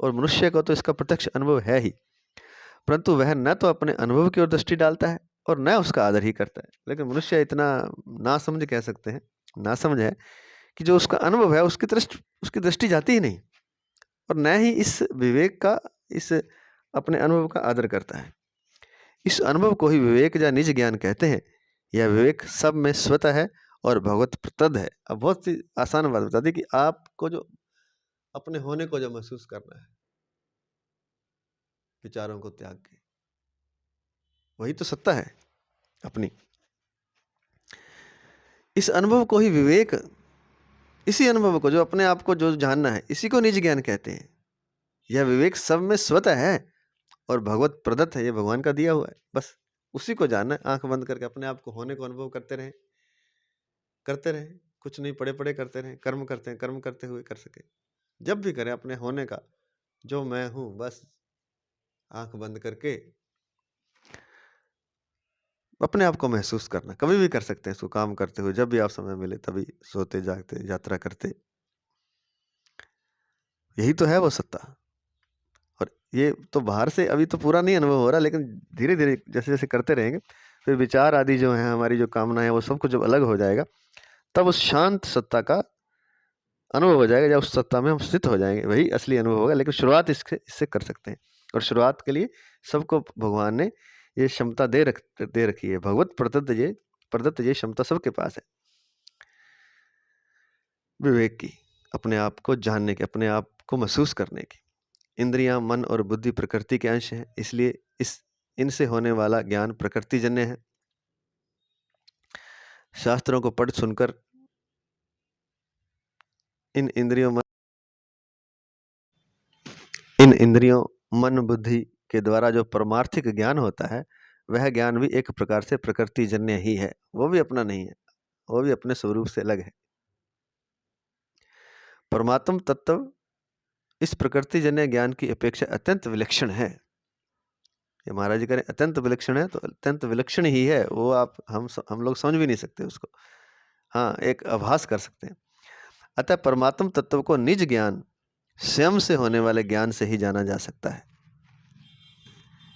और मनुष्य को तो इसका प्रत्यक्ष अनुभव है ही। परंतु वह न तो अपने अनुभव की ओर दृष्टि डालता है और न उसका आदर ही करता है। लेकिन मनुष्य इतना नासमझ कह सकते हैं, नासमझ है कि जो उसका अनुभव है उसकी दृष्टि जाती ही नहीं, और न ही इस विवेक का, इस अपने अनुभव का आदर करता है। इस अनुभव को ही विवेक या निज ज्ञान कहते हैं। यह विवेक सब में स्वतः है और भगवत प्रद है। अब बहुत सी आसान बात बता दी कि आपको जो अपने होने को जो महसूस करना है विचारों को त्याग के, वही तो सत्ता है अपनी। इस अनुभव को ही विवेक, इसी अनुभव को, जो अपने आप को जो जानना है, इसी को निज ज्ञान कहते हैं। यह विवेक सब में स्वतः है और भगवत प्रदत्त है, ये भगवान का दिया हुआ है। बस उसी को जानना है। आंख बंद करके अपने आप को होने को अनुभव करते रहें, कुछ नहीं, पड़े पड़े करते रहें, कर्म करते हैं, कर्म करते हुए कर सके। जब भी करें अपने होने का, जो मैं हूं, बस आंख बंद करके अपने आप को महसूस करना। कभी भी कर सकते हैं इसको, काम करते हुए, जब भी आप समय मिले तभी, सोते जागते, यात्रा करते। यही तो है वो सत्ता। और ये तो बाहर से अभी तो पूरा नहीं अनुभव हो रहा, लेकिन धीरे धीरे जैसे जैसे करते रहेंगे, फिर विचार आदि जो है, हमारी जो कामना है, वो सब कुछ जब अलग हो जाएगा, तब उस शांत सत्ता का अनुभव हो जाएगा। जब उस सत्ता में हम स्थित हो जाएंगे, वही असली अनुभव होगा। लेकिन शुरुआत इससे कर सकते हैं, और शुरुआत के लिए सबको भगवान ने ये क्षमता दे रखी है। भगवत प्रदत्त ये क्षमता सबके पास है, विवेक की, अपने आप को जानने की, अपने आप को महसूस करने की। इंद्रियां, मन और बुद्धि प्रकृति के अंश हैं, इसलिए इनसे होने वाला ज्ञान प्रकृतिजन्य है। शास्त्रों को पढ़ सुनकर इन इंद्रियों मन बुद्धि के द्वारा जो परमार्थिक ज्ञान होता है, वह ज्ञान भी एक प्रकार से प्रकृतिजन्य ही है। वो भी अपना नहीं है, वो भी अपने स्वरूप से अलग है। परमात्म तत्व इस प्रकृतिजन्य ज्ञान की अपेक्षा अत्यंत विलक्षण है। ये महाराज जी कह रहे हैं अत्यंत विलक्षण है, तो अत्यंत विलक्षण ही है वो। हम लोग समझ भी नहीं सकते उसको, हाँ, एक आभास कर सकते हैं। अतः परमात्म तत्व को निज ज्ञान, स्वयं से होने वाले ज्ञान से ही जाना जा सकता है।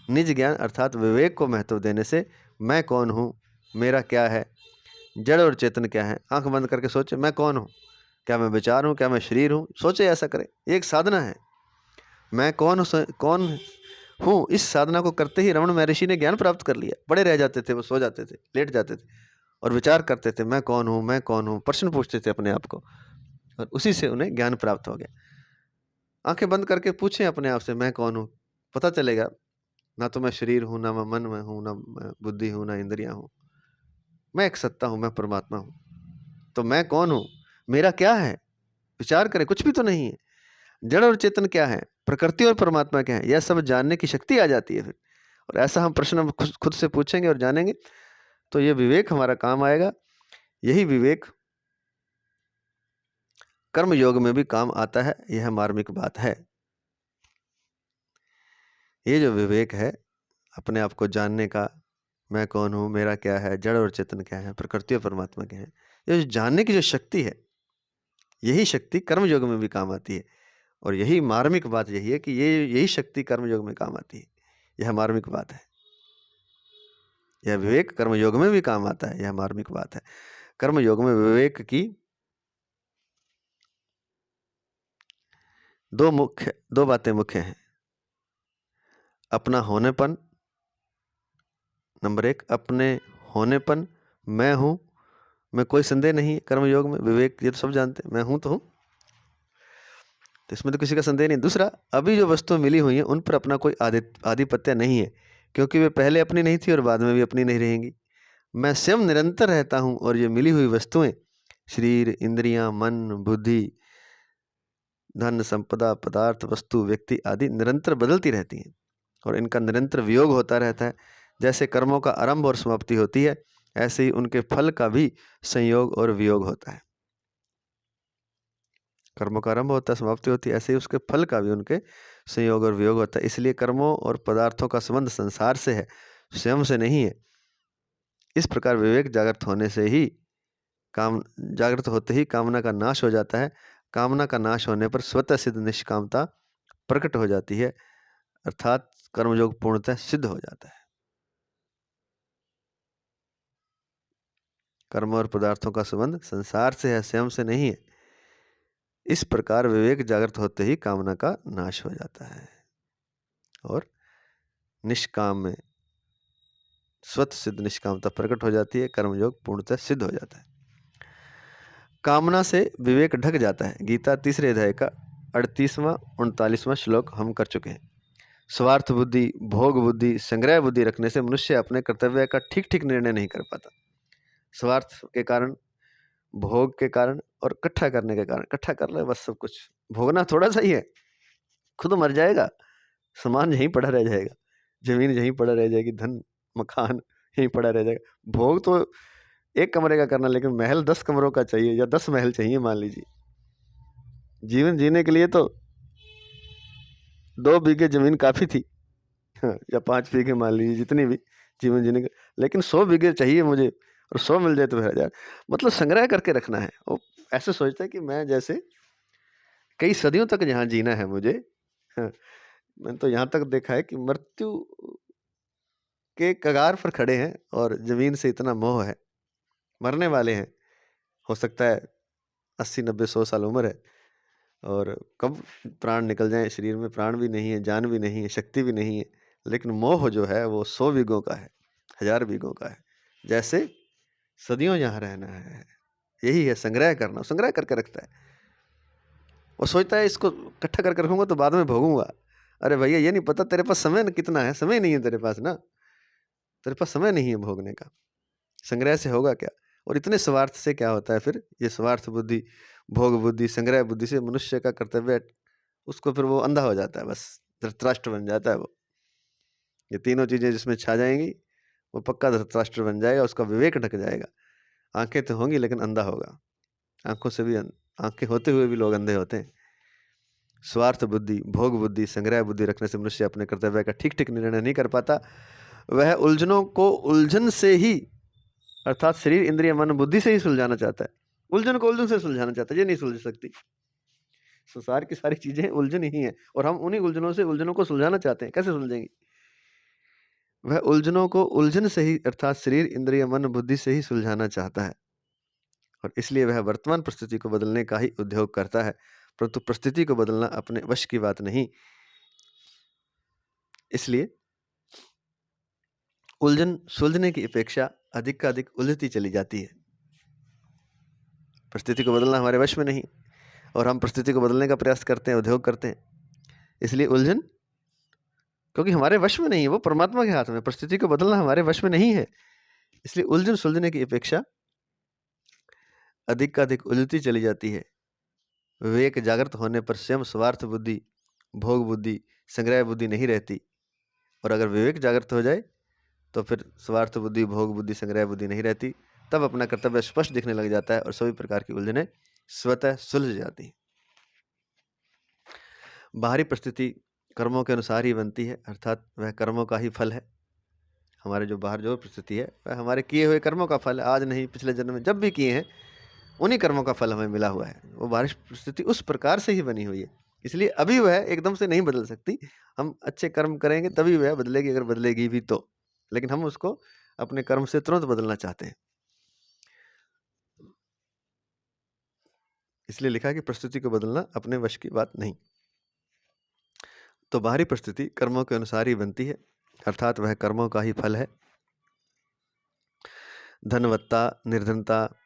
निज ज्ञान अर्थात विवेक को महत्व देने से मैं कौन हूँ, मेरा क्या है, जड़ और चेतन क्या है, आंख बंद करके सोचे मैं कौन हूँ, क्या मैं विचार हूँ, क्या मैं शरीर हूँ, सोचे, ऐसा करें। ये एक साधना है। मैं कौन हूँ, इस साधना को करते ही रमण महर्षि ने ज्ञान प्राप्त कर लिया। बड़े रह जाते थे, वो सो जाते थे, लेट जाते थे और विचार करते थे, मैं कौन हूँ, मैं कौन हूँ, प्रश्न पूछते थे अपने आप को, और उसी से उन्हें ज्ञान प्राप्त हो गया। आंखें बंद करके पूछें अपने आप से मैं कौन हूँ, पता चलेगा। ना तो मैं शरीर हूँ, ना मैं मन में हूँ, ना मैं बुद्धि हूँ, ना इंद्रियां हूँ। मैं एक सत्ता हूँ, मैं परमात्मा हूँ। तो मैं कौन हूँ, मेरा क्या है, विचार करें, कुछ भी तो नहीं है। जड़ और चेतन क्या है, प्रकृति और परमात्मा क्या है, यह सब जानने की शक्ति आ जाती है फिर। और ऐसा हम प्रश्न खुद से पूछेंगे और जानेंगे, तो ये विवेक हमारा काम आएगा। यही विवेक कर्म योग में भी काम आता है, यह मार्मिक बात है। ये जो विवेक है अपने आप को जानने का, मैं कौन हूँ, मेरा क्या है, जड़ और चेतन क्या है, प्रकृति और परमात्मा क्या है, ये जो जानने की जो शक्ति है, यही शक्ति कर्म योग में भी काम आती है। और यही मार्मिक बात यही है कि यही शक्ति कर्मयोग में काम आती है। यह मार्मिक बात है। यह विवेक कर्मयोग में भी काम आता है, यह मार्मिक बात है। कर्मयोग में विवेक की दो बातें मुख्य हैं। अपना होनेपन, नंबर 1 अपने होनेपन, मैं हूं, मैं कोई संदेह नहीं। कर्मयोग में विवेक, ये तो सब जानते हैं, मैं हूं तो हूं, तो इसमें तो किसी का संदेह नहीं। दूसरा, अभी जो वस्तुएं मिली हुई हैं उन पर अपना कोई आधिपत्य नहीं है, क्योंकि वे पहले अपनी नहीं थी और बाद में भी अपनी नहीं रहेंगी। मैं स्वयं निरंतर रहता हूं और ये मिली हुई वस्तुएं, शरीर, इंद्रियां, मन, बुद्धि, धन, संपदा, पदार्थ, वस्तु, व्यक्ति आदि निरंतर बदलती रहती हैं और इनका निरंतर वियोग होता रहता है। जैसे कर्मों का आरंभ और समाप्ति होती है, ऐसे ही उनके फल का भी संयोग और वियोग होता है। कर्मों का आरंभ होता है, समाप्ति होती है, ऐसे ही उसके फल का भी उनके संयोग और वियोग होता है। इसलिए कर्मों और पदार्थों का संबंध संसार से है, स्वयं से नहीं है। इस प्रकार विवेक जागृत होते ही कामना का नाश हो जाता है। कामना का नाश होने पर स्वतः सिद्ध निष्कामता प्रकट हो जाती है, अर्थात कर्मयोग पूर्णतः सिद्ध हो जाता है। कर्म और पदार्थों का संबंध संसार से है, स्वयं से नहीं है। इस प्रकार विवेक जागृत होते ही कामना का नाश हो जाता है और निष्काम में स्वतः सिद्ध निष्कामता प्रकट हो जाती है, कर्मयोग पूर्णतः सिद्ध हो जाता है। कामना से विवेक ढक जाता है। गीता 3 अध्याय का 38वां 39वां श्लोक हम कर चुके हैं। स्वार्थ बुद्धि, भोग बुद्धि, संग्रह बुद्धि रखने से मनुष्य अपने कर्तव्य का ठीक ठीक निर्णय नहीं कर पाता। स्वार्थ के कारण, भोग के कारण और इकट्ठा करने के कारण। इकट्ठा कर ले बस सब कुछ, भोगना थोड़ा सा ही है, खुद मर जाएगा, सामान यहीं पड़ा रह जाएगा, जमीन यहीं पड़ा रह जाएगी, धन मकान यहीं पड़ा रह जाएगा। भोग तो 1 कमरे का करना, लेकिन महल 10 कमरों का चाहिए या 10 महल चाहिए मान लीजिए। जीवन जीने के लिए तो 2 बीघे जमीन काफी थी या 5 बीघे मान लीजिए, जितनी भी जीवन जीने के, लेकिन 100 बीघे चाहिए मुझे, और 100 मिल जाए तो फिर 1000। मतलब संग्रह करके रखना है। वो ऐसे सोचता है कि मैं जैसे कई सदियों तक यहाँ जीना है मुझे। मैंने तो यहाँ तक देखा है कि मृत्यु के कगार पर खड़े हैं और जमीन से इतना मोह है, मरने वाले हैं। हो सकता है 80, 90, 100 साल उम्र है और कब प्राण निकल जाए, शरीर में प्राण भी नहीं है, जान भी नहीं है, शक्ति भी नहीं है, लेकिन मोह जो है वो 100 बीघों का है, 1000 बीघों का है। जैसे सदियों यहाँ रहना है, यही है संग्रह करना। संग्रह करके रखता है और सोचता है इसको इकट्ठा करके रखूंगा तो बाद में भोगूंगा। अरे भैया, ये नहीं पता तेरे पास समय कितना है, समय नहीं है तेरे पास ना, तेरे पास समय नहीं है भोगने का। संग्रह से होगा क्या? और इतने स्वार्थ से क्या होता है फिर? ये स्वार्थ बुद्धि, भोग बुद्धि, संग्रह बुद्धि से मनुष्य का कर्तव्य, उसको फिर वो अंधा हो जाता है, बस धृतराष्ट्र बन जाता है वो। ये तीनों चीजें जिसमें छा जाएंगी वो पक्का धृतराष्ट्र बन जाएगा, उसका विवेक ढक जाएगा। आंखें तो होंगी लेकिन अंधा होगा। आंखों से भी आंखें होते हुए भी लोग अंधे होते हैं। स्वार्थ बुद्धि, भोग बुद्धि, संग्रह बुद्धि रखने से मनुष्य अपने कर्तव्य का ठीक ठीक निर्णय नहीं कर पाता। वह उलझनों को उलझन से ही, अर्थात शरीर, इंद्रिय, मन, बुद्धि से ही सुलझाना चाहता है। उलझन को उलझन से सुलझाना चाहता है, ये नहीं सुलझ सकती। संसार की सारी चीजें उलझन ही है और हम उन्हीं उलझनों से उलझनों को सुलझाना चाहते हैं। कैसे सुलझेंगी? वह उलझनों को उलझन से ही, अर्थात शरीर, इंद्रिय, मन, बुद्धि से ही सुलझाना चाहता है और इसलिए वह वर्तमान परिस्थिति को बदलने का ही उद्योग करता है, परंतु परिस्थिति को बदलना अपने वश की बात नहीं। इसलिए उलझन सुलझने की अपेक्षा अधिक अधिक उलझती चली जाती है। परिस्थिति को बदलना हमारे वश में नहीं और हम परिस्थिति को बदलने का प्रयास करते हैं, उद्योग करते हैं। इसलिए उलझन, क्योंकि हमारे वश में नहीं है, वो परमात्मा के हाथ में। परिस्थिति को बदलना हमारे वश में नहीं है, इसलिए उलझन सुलझने की अपेक्षा अधिक उलझती चली जाती है। विवेक जागृत होने पर स्वयं स्वार्थ बुद्धि, भोग बुद्धि, संग्रह बुद्धि नहीं रहती, और अगर विवेक जागृत हो जाए तो फिर स्वार्थ बुद्धि, भोग बुद्धि, संग्रह बुद्धि नहीं रहती। तब अपना कर्तव्य स्पष्ट दिखने लग जाता है और सभी प्रकार की उलझनें स्वतः सुलझ जाती हैं। बाहरी परिस्थिति कर्मों के अनुसार ही बनती है, अर्थात वह कर्मों का ही फल है। हमारे जो बाहर जो परिस्थिति है वह हमारे किए हुए कर्मों का फल है। आज नहीं, पिछले जन्म में जब भी किए हैं उन्हीं कर्मों का फल हमें मिला हुआ है। वो बाहरी परिस्थिति उस प्रकार से ही बनी हुई है। इसलिए अभी वह एकदम से नहीं बदल सकती। हम अच्छे कर्म करेंगे तभी वह बदलेगी, अगर बदलेगी भी तो। लेकिन हम उसको अपने कर्म से तुरंत बदलना चाहते हैं। इसलिए लिखा है कि परिस्थिति को बदलना अपने वश की बात नहीं। तो बाहरी परिस्थिति कर्मों के अनुसार ही बनती है, अर्थात वह कर्मों का ही फल है। धनवत्ता, निर्धनता,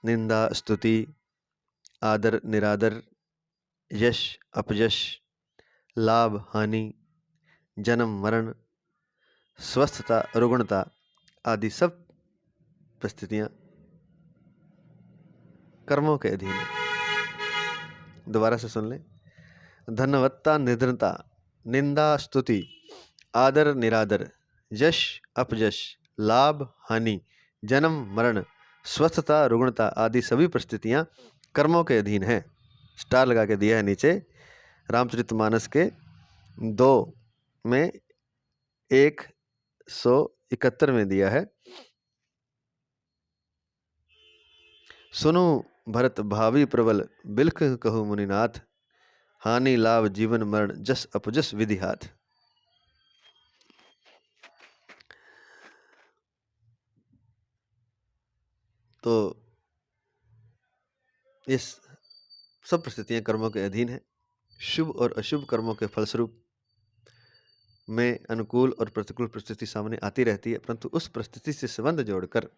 निंदा, स्तुति, आदर, निरादर, यश, अपयश, लाभ, हानि, जन्म, मरण, स्वस्थता, रुग्णता आदि सब परिस्थितियां कर्मों के अधीन है। दोबारा से सुन लें। धनवत्ता, निर्धनता, निंदा, स्तुति, आदर, निरादर, यश, अपयश, लाभ, हानि, जन्म, मरण, स्वस्थता, रुग्णता आदि सभी परिस्थितियां कर्मों के अधीन हैं। स्टार लगा के दिया है नीचे, रामचरितमानस के 2 में 171 में दिया है। सुनो भरत भावी प्रबल, बिलख कहु मुनिनाथ, हानि लाभ जीवन मरण, जस अपजस विधि हाथ। तो ये सब परिस्थितियां कर्मों के अधीन है। शुभ और अशुभ कर्मों के फलस्वरूप में अनुकूल और प्रतिकूल परिस्थिति सामने आती रहती है, परंतु उस परिस्थिति से संबंध जोड़कर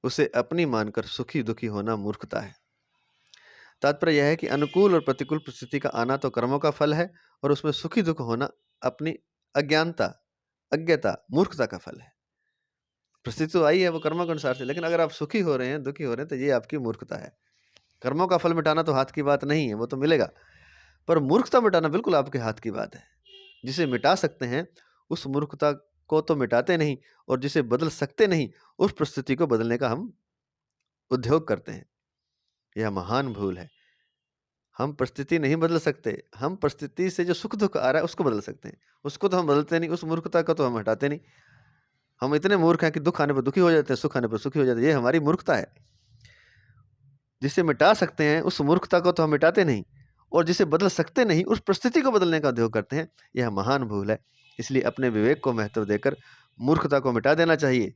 उसे अपनी मानकर सुखी दुखी होना मूर्खता है। तात्पर्य यह है कि अनुकूल और प्रतिकूल परिस्थिति का आना तो कर्मों का फल है, और उसमें सुखी दुख होना अपनी अज्ञानता, अज्ञता, मूर्खता का फल है। परिस्थिति तो आई है वो कर्मों के अनुसार से, लेकिन अगर आप सुखी हो रहे हैं, दुखी हो रहे हैं, तो ये आपकी मूर्खता है। कर्मों का फल मिटाना तो हाथ की बात नहीं है, वो तो मिलेगा, पर मूर्खता मिटाना बिल्कुल आपके हाथ की बात है। जिसे मिटा सकते हैं उस मूर्खता को तो मिटाते नहीं, और जिसे बदल सकते नहीं उस परिस्थिति को बदलने का हम उद्योग करते हैं। यह महान भूल है। हम परिस्थिति नहीं बदल सकते, हम परिस्थिति से जो सुख दुख आ रहा है उसको बदल सकते हैं। उसको तो हम बदलते नहीं, उस मूर्खता को तो हम हटाते नहीं। हम इतने मूर्ख हैं कि दुख आने पर दुखी हो जाते हैं, सुख आने पर सुखी हो जाते हैं। ये हमारी मूर्खता है। जिसे मिटा सकते हैं उस मूर्खता को तो हम मिटाते नहीं, और जिसे बदल सकते नहीं उस परिस्थिति को बदलने का उद्योग करते हैं। यह महान भूल है। इसलिए अपने विवेक को महत्व देकर मूर्खता को मिटा देना चाहिए,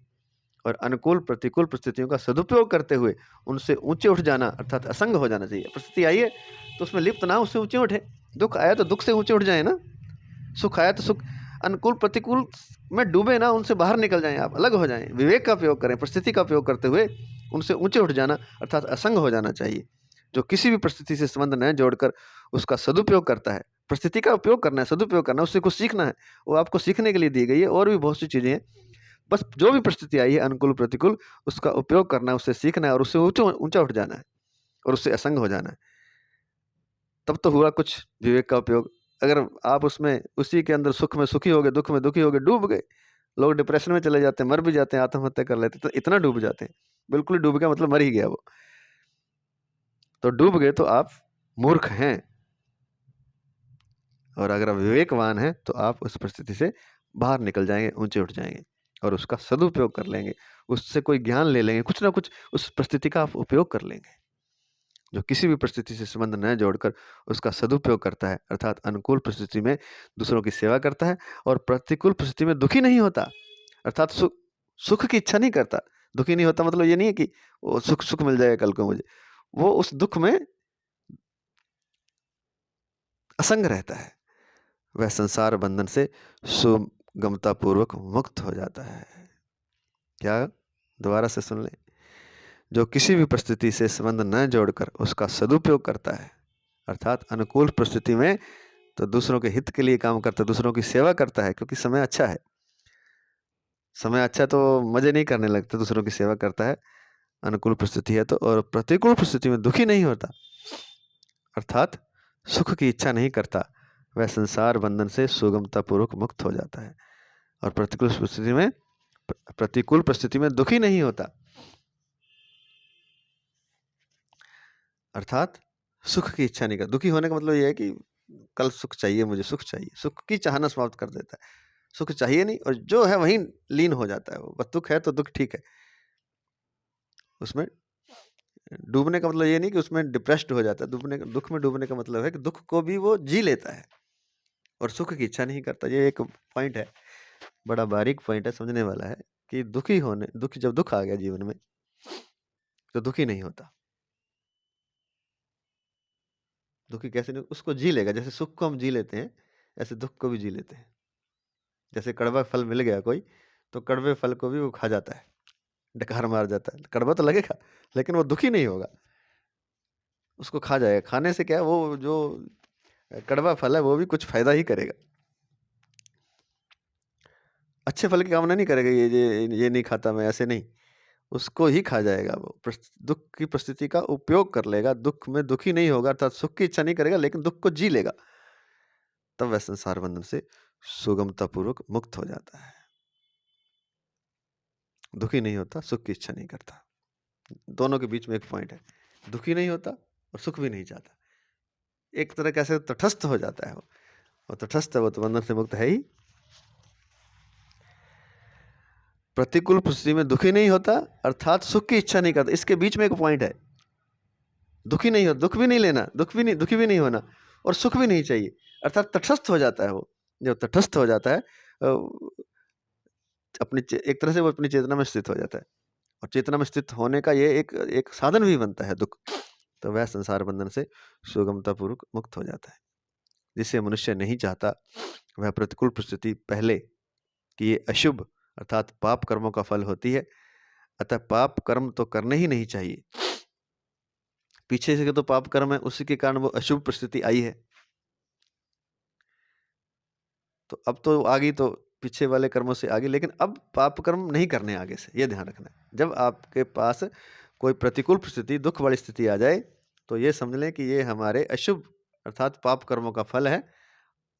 और अनुकूल प्रतिकूल परिस्थितियों का सदुपयोग करते हुए उनसे ऊंचे उठ जाना, अर्थात असंग हो जाना चाहिए। परिस्थिति आई है तो उसमें लिप्त ना, उससे ऊंचे उठे। दुख आया तो दुख से ऊंचे उठ जाए ना, सुख आया तो सुख, अनुकूल प्रतिकूल में डूबे ना, उनसे बाहर निकल जाएं, आप अलग हो जाएं, विवेक का उपयोग करें, परिस्थिति का उपयोग करते हुए उनसे ऊंचे उठ जाना, अर्थात असंग हो जाना चाहिए। जो किसी भी परिस्थिति से संबंध न जोड़कर उसका सदुपयोग करता है, परिस्थिति का उपयोग करना है, सदुपयोग करना है, उससे कुछ सीखना है, वो आपको सीखने के लिए दी गई है। और भी बहुत सी चीज़ें हैं, बस जो भी परिस्थिति आई है अनुकूल प्रतिकूल, उसका उपयोग करना है, उससे सीखना है, और उससे ऊंचा ऊंचा उठ जाना है, और उससे असंग हो जाना है। तब तो हुआ कुछ विवेक का उपयोग। अगर आप उसमें उसी के अंदर सुख में सुखी हो गए, दुख में दुखी हो गए, डूब गए, लोग डिप्रेशन में चले जाते हैं, मर भी जाते हैं, आत्महत्या कर लेते हैं, तो इतना डूब जाते हैं, बिल्कुल डूब गया मतलब मर ही गया वो। तो डूब गए तो आप मूर्ख हैं, और अगर आप विवेकवान हैं तो आप उस परिस्थिति से बाहर निकल जाएंगे, ऊंचे उठ जाएंगे, और उसका सदुपयोग कर लेंगे, उससे कोई ज्ञान ले लेंगे, कुछ ना कुछ उस परिस्थिति का आप उपयोग कर लेंगे। जो किसी भी परिस्थिति से संबंध न जोड़कर उसका सदुपयोग करता है, अर्थात अनुकूल परिस्थिति में दूसरों की सेवा करता है, और प्रतिकूल परिस्थिति में दुखी नहीं होता, अर्थात सुख की इच्छा नहीं करता। दुखी नहीं होता मतलब ये नहीं है कि वो सुख सुख मिल जाएगा कल को मुझे, वो उस दुख में असंग रहता है, वह संसार बंधन से सुगमता पूर्वक मुक्त हो जाता है। क्या? दोबारा से सुन लें। जो किसी भी परिस्थिति से संबंध न जोड़कर उसका सदुपयोग करता है, अर्थात अनुकूल परिस्थिति में तो दूसरों के हित के लिए काम करता है, दूसरों की सेवा करता है, क्योंकि समय अच्छा है। समय अच्छा तो मजे नहीं करने लगते, दूसरों की सेवा करता है, अनुकूल परिस्थिति है तो। और प्रतिकूल परिस्थिति में दुखी नहीं होता, अर्थात सुख की इच्छा नहीं करता, वह संसार बंधन से सुगमता पूर्वक मुक्त हो जाता है। और प्रतिकूल परिस्थिति में दुखी नहीं होता, अर्थात सुख की इच्छा नहीं करता। दुखी होने का मतलब यह है कि कल सुख चाहिए, मुझे सुख चाहिए, सुख की चाहना समाप्त कर देता है। सुख चाहिए नहीं, और जो है वहीं लीन हो जाता है वो। बस दुख है तो दुख ठीक है, उसमें डूबने का मतलब ये नहीं कि उसमें डिप्रेस्ड हो जाता है, दुख में डूबने का मतलब है कि दुख को भी वो जी लेता है और सुख की इच्छा नहीं करता। ये एक पॉइंट है, बड़ा बारीक पॉइंट है, समझने वाला है कि जब दुख आ गया जीवन में तो दुखी नहीं होता। दुखी कैसे नहीं, उसको जी लेगा। जैसे सुख को हम जी लेते हैं, ऐसे दुख को भी जी लेते हैं। जैसे कड़वा फल मिल गया कोई, तो कड़वे फल को भी वो खा जाता है, डकार मार जाता है। कड़वा तो लगेगा लेकिन वो दुखी नहीं होगा, उसको खा जाएगा। खाने से क्या है, वो जो कड़वा फल है वो भी कुछ फायदा ही करेगा। अच्छे फल की कामना नहीं करेगा, ये नहीं खाता मैं, ऐसे नहीं, उसको ही खा जाएगा वो। दुख की परिस्थिति का उपयोग कर लेगा, दुख में दुखी नहीं होगा, अर्थात सुख की इच्छा नहीं करेगा लेकिन दुख को जी लेगा। तब वह संसार बंधन से सुगमतापूर्वक मुक्त हो जाता है। दुखी नहीं होता, सुख की इच्छा नहीं करता। दोनों के बीच में एक पॉइंट है, दुखी नहीं होता और सुख भी नहीं चाहता। एक तरह कैसे तटस्थ हो जाता है वो, और तटस्थ है वो तो बंधन से मुक्त है ही। प्रतिकूल परिस्थिति में दुखी नहीं होता अर्थात सुख की इच्छा नहीं करता। इसके बीच में एक पॉइंट है, दुखी नहीं हो, दुख भी नहीं लेना, दुखी भी नहीं होना और सुख भी नहीं चाहिए, अर्थात तटस्थ हो जाता है वो। जब तटस्थ हो जाता है एक तरह से वो अपनी चेतना में स्थित हो जाता है, और चेतना में स्थित होने का ये एक साधन भी बनता है दुख। तो वह संसार बंधन से सुगमतापूर्वक मुक्त हो जाता है। जिसे मनुष्य नहीं चाहता वह प्रतिकूल परिस्थिति पहले कि ये अशुभ अर्थात पाप कर्मों का फल होती है, अतः पाप कर्म तो करने ही नहीं चाहिए। पीछे से तो पाप कर्म है, उसी के कारण वो अशुभ परिस्थिति आई है। तो अब तो आगे, तो पीछे वाले कर्मों से आगे, लेकिन अब पाप कर्म नहीं करने आगे से, ये ध्यान रखना है। जब आपके पास कोई प्रतिकूल परिस्थिति, दुख वाली स्थिति आ जाए तो ये समझ लें कि ये हमारे अशुभ अर्थात पाप कर्मों का फल है,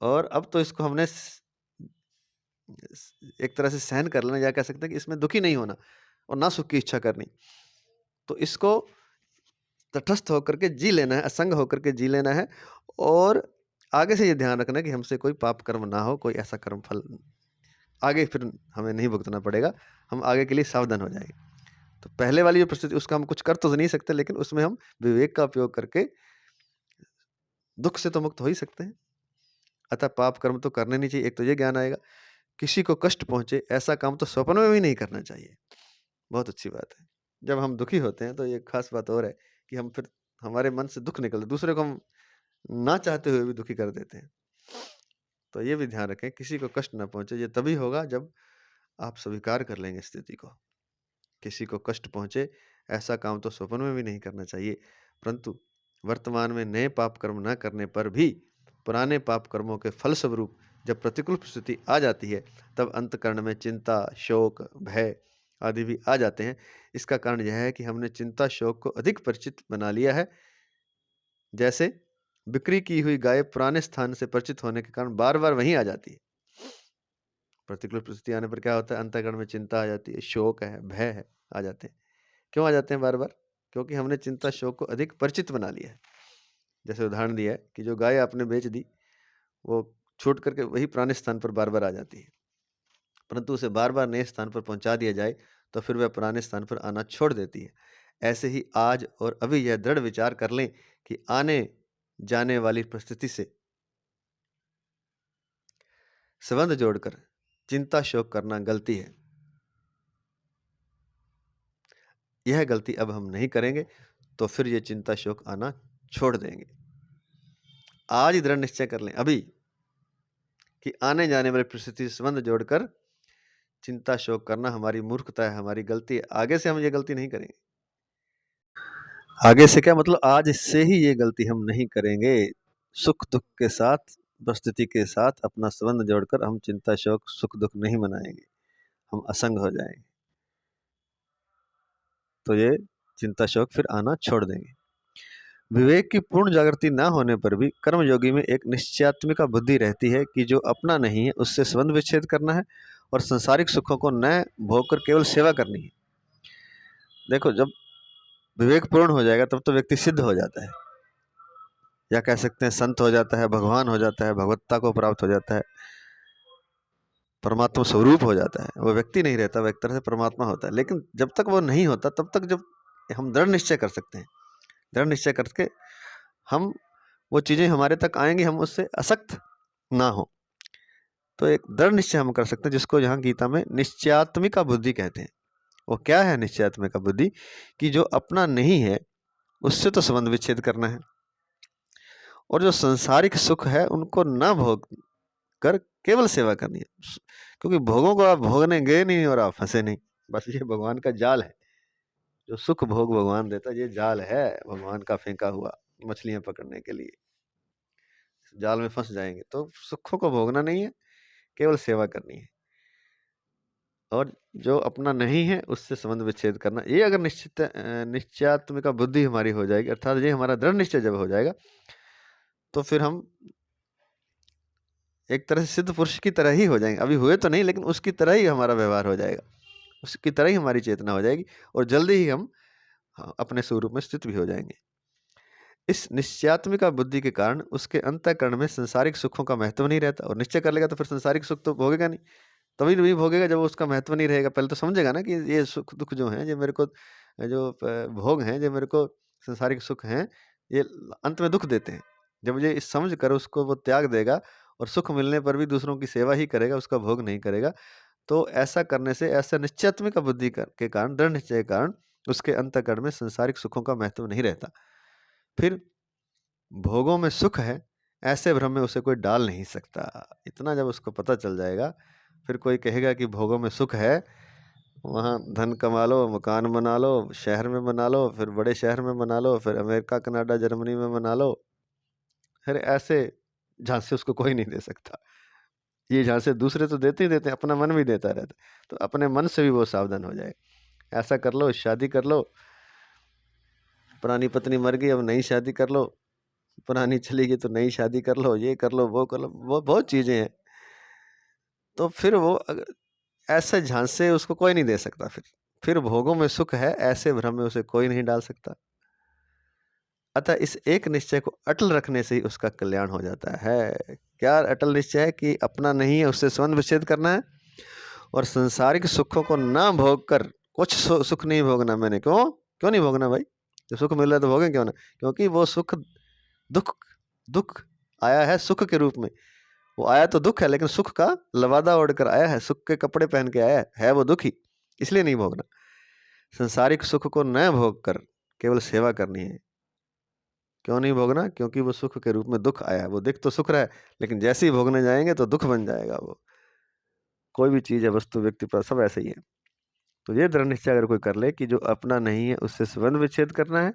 और अब तो इसको हमने एक तरह से सहन कर लेना, या कह सकते हैं कि इसमें दुखी नहीं होना और ना सुख की इच्छा करनी। तो इसको तटस्थ होकर के जी लेना है, असंग होकर के जी लेना है, और आगे से ये ध्यान रखना है कि हमसे कोई पाप कर्म ना हो, कोई ऐसा कर्म फल आगे फिर हमें नहीं भुगतना पड़ेगा, हम आगे के लिए सावधान हो जाएंगे। तो पहले वाली जो परिस्थिति, उसका हम कुछ कर तो नहीं सकते, लेकिन उसमें हम विवेक का उपयोग करके दुख से तो मुक्त हो ही सकते हैं। अतः पाप कर्म तो करने नहीं चाहिए। एक तो ये ज्ञान आएगा, किसी को कष्ट पहुंचे ऐसा काम तो स्वप्न में भी नहीं करना चाहिए। बहुत अच्छी बात है। जब हम दुखी होते हैं तो ये खास बात और है कि हम फिर हमारे मन से दुख निकलता है, दूसरे को हम ना चाहते हुए भी दुखी कर देते हैं। तो ये भी ध्यान रखें, किसी को कष्ट ना पहुंचे। ये तभी होगा जब आप स्वीकार कर लेंगे स्थिति को। किसी को कष्ट पहुंचे ऐसा काम तो स्वप्न में भी नहीं करना चाहिए। परंतु वर्तमान में नए पाप कर्म न करने पर भी पुराने पाप कर्मों के फलस्वरूप जब प्रतिकूल परिस्थिति आ जाती है, तब अंतकरण में चिंता, शोक, भय आदि भी आ जाते हैं। इसका कारण यह है कि हमने चिंता, शोक को अधिक परिचित बना लिया है। जैसे बिक्री की हुई गाय पुराने स्थान से परिचित होने के कारण बार बार वहीं आ जाती है। प्रतिकूल परिस्थिति आने पर क्या होता है, अंतःकरण में चिंता आ जाती है, शोक है, भय है, आ जाते हैं। क्यों आ जाते हैं बार बार? क्योंकि हमने चिंता, शोक को अधिक परिचित बना लिया है। जैसे उदाहरण दिया है कि जो गाय आपने बेच दी, वो छूट करके वही पुराने स्थान पर बार बार आ जाती है, परंतु उसे बार बार नए स्थान पर पहुंचा दिया जाए तो फिर वह पुराने स्थान पर आना छोड़ देती है। ऐसे ही आज और अभी यह दृढ़ विचार कर लें कि आने जाने वाली परिस्थिति से संबंध जोड़कर चिंता, शोक करना गलती है। यह गलती अब हम नहीं करेंगे तो फिर ये चिंता, शोक आना छोड़ देंगे। आज ही दृढ़ निश्चय कर लें अभी कि आने जाने वाली परिस्थिति से संबंध जोड़कर चिंता, शोक करना हमारी मूर्खता है, हमारी गलती है। आगे से हम ये गलती नहीं करेंगे। आगे से क्या मतलब, आज से ही ये गलती हम नहीं करेंगे। सुख दुख के साथ, परिस्थिति के साथ अपना संबंध जोड़कर हम चिंता, शोक, सुख दुख नहीं मनाएंगे, हम असंग हो जाएंगे। तो ये चिंता, शोक फिर आना छोड़ देंगे। विवेक की पूर्ण जागृति न होने पर भी कर्मयोगी में एक निश्चयात्मिका बुद्धि रहती है कि जो अपना नहीं है उससे संबंध विच्छेद करना है और संसारिक सुखों को न भोगकर केवल सेवा करनी है। देखो, जब विवेक पूर्ण हो जाएगा तब तो व्यक्ति सिद्ध हो जाता है, या कह सकते हैं संत हो जाता है, भगवान हो जाता है, भगवत्ता को प्राप्त हो जाता है, परमात्मा स्वरूप हो जाता है। वो व्यक्ति नहीं रहता, वो एक तरह से परमात्मा होता है। लेकिन जब तक वो नहीं होता तब तक जब हम दृढ़ निश्चय कर सकते हैं। दृढ़ निश्चय करके हम वो चीज़ें हमारे तक आएंगी, हम उससे असक्त ना हो। तो एक दृढ़ निश्चय हम कर सकते हैं, जिसको यहाँ गीता में निश्चयात्मिका बुद्धि कहते हैं। वो क्या है निश्चयात्मिका बुद्धि? कि जो अपना नहीं है उससे तो संबंध विच्छेद करना है, और जो संसारिक सुख है उनको न भोग कर केवल सेवा करनी है। क्योंकि भोगों को आप भोगने गए नहीं और आप फंसे नहीं, बस ये भगवान का जाल है। जो सुख भोग भगवान देता है, ये जाल है भगवान का फेंका हुआ मछलियां पकड़ने के लिए। जाल में फंस जाएंगे तो सुखों को भोगना नहीं है, केवल सेवा करनी है। और जो अपना नहीं है उससे संबंध विच्छेद करना, ये अगर निश्चयात्मिका बुद्धि हमारी हो जाएगी, अर्थात ये हमारा दृढ़ निश्चय जब हो जाएगा, तो फिर हम एक तरह से सिद्ध पुरुष की तरह ही हो जाएंगे। अभी हुए तो नहीं, लेकिन उसकी तरह ही हमारा व्यवहार हो जाएगा, उसकी तरह ही हमारी चेतना हो जाएगी, और जल्दी ही हम अपने स्वरूप में स्थित भी हो जाएंगे। इस निश्चयात्मिका बुद्धि के कारण उसके अंतःकरण में संसारिक सुखों का महत्व नहीं रहता। और निश्चय कर लेगा तो फिर संसारिक सुख तो भोगेगा नहीं, तभी नहीं भोगेगा जब उसका महत्व नहीं रहेगा। पहले तो समझेगा ना कि ये सुख दुख जो है, ये मेरे को जो भोग हैं, जो मेरे को संसारिक सुख हैं, ये अंत में दुख देते हैं। जब ये इस समझ कर उसको वो त्याग देगा और सुख मिलने पर भी दूसरों की सेवा ही करेगा, उसका भोग नहीं करेगा, तो ऐसा करने से, ऐसा निश्चयात्मिका बुद्धि के कारण, दृढ़ निश्चय के कारण उसके अंतःकरण में संसारिक सुखों का महत्व नहीं रहता। फिर भोगों में सुख है ऐसे भ्रम में उसे कोई डाल नहीं सकता। इतना जब उसको पता चल जाएगा, फिर कोई कहेगा कि भोगों में सुख है, वहाँ धन कमा लो, मकान बना लो, शहर में बना लो, फिर बड़े शहर में बना लो, फिर अमेरिका, कनाडा, जर्मनी में बना लो, फिर ऐसे झांसे उसको कोई नहीं दे सकता। ये झांसे दूसरे तो देते ही देते हैं, अपना मन भी देता रहता है। तो अपने मन से भी वो सावधान हो जाए। ऐसा कर लो, शादी कर लो, पुरानी पत्नी मर गई, अब नई शादी कर लो, पुरानी चली गई तो नई शादी कर लो, ये कर लो, वो कर लो, वो बहुत चीजें हैं। तो फिर वो ऐसे झांसे उसको कोई नहीं दे सकता। फिर भोगों में सुख है ऐसे भ्रम में उसे कोई नहीं डाल सकता। अतः इस एक निश्चय को अटल रखने से ही उसका कल्याण हो जाता है। क्या अटल निश्चय है? कि अपना नहीं है उससे संबंध विच्छेद करना है, और संसारिक सुखों को ना भोग कर, कुछ सुख नहीं भोगना मैंने। क्यों नहीं भोगना भाई? जो सुख मिल रहा है तो भोगे क्यों ना? क्योंकि वो सुख दुख दुख आया है सुख के रूप में। वो आया तो दुख है, लेकिन सुख का लवादा ओढ़कर आया है, सुख के कपड़े पहन के आया है वो दुखी, इसलिए नहीं भोगना। संसारिक सुख को न भोग कर केवल सेवा करनी है। क्यों नहीं भोगना? क्योंकि वो सुख के रूप में दुख आया है। वो दिख तो सुख रहा है, लेकिन जैसे ही भोगने जाएंगे तो दुख बन जाएगा। वो कोई भी चीज है, वस्तु, व्यक्ति पर, सब ऐसे ही है। तो ये दृढ़ निश्चय अगर कोई कर ले कि जो अपना नहीं है उससे संबंध विच्छेद करना है,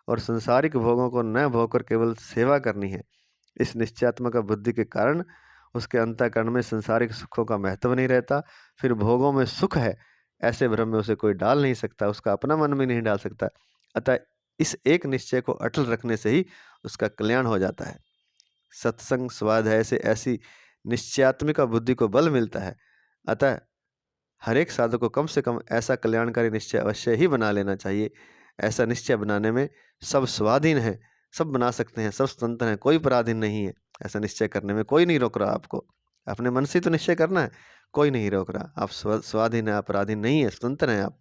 और संसारिक भोगों को न भोगकर केवल सेवा करनी है, इस निश्चयात्मक बुद्धि के कारण उसके अंतःकरण में संसारिक सुखों का महत्व नहीं रहता। फिर भोगों में सुख है ऐसे भ्रम में उसे कोई डाल नहीं सकता, उसका अपना मन भी नहीं डाल सकता। अतः इस एक निश्चय को अटल रखने से ही उसका कल्याण हो जाता है। सत्संग स्वाध्याय से ऐसी निश्चयात्मिका बुद्धि को बल मिलता है। अतः हर एक साधक को कम से कम ऐसा कल्याणकारी निश्चय अवश्य ही बना लेना चाहिए। ऐसा निश्चय बनाने में सब स्वाधीन है, सब बना सकते हैं, सब स्वतंत्र हैं, कोई पराधीन नहीं है। ऐसा निश्चय करने में कोई नहीं रोक रहा आपको। अपने मन से तो निश्चय करना है, कोई नहीं रोक रहा। आप स्वाधीन है, अपराधीन नहीं है, स्वतंत्र हैं आप।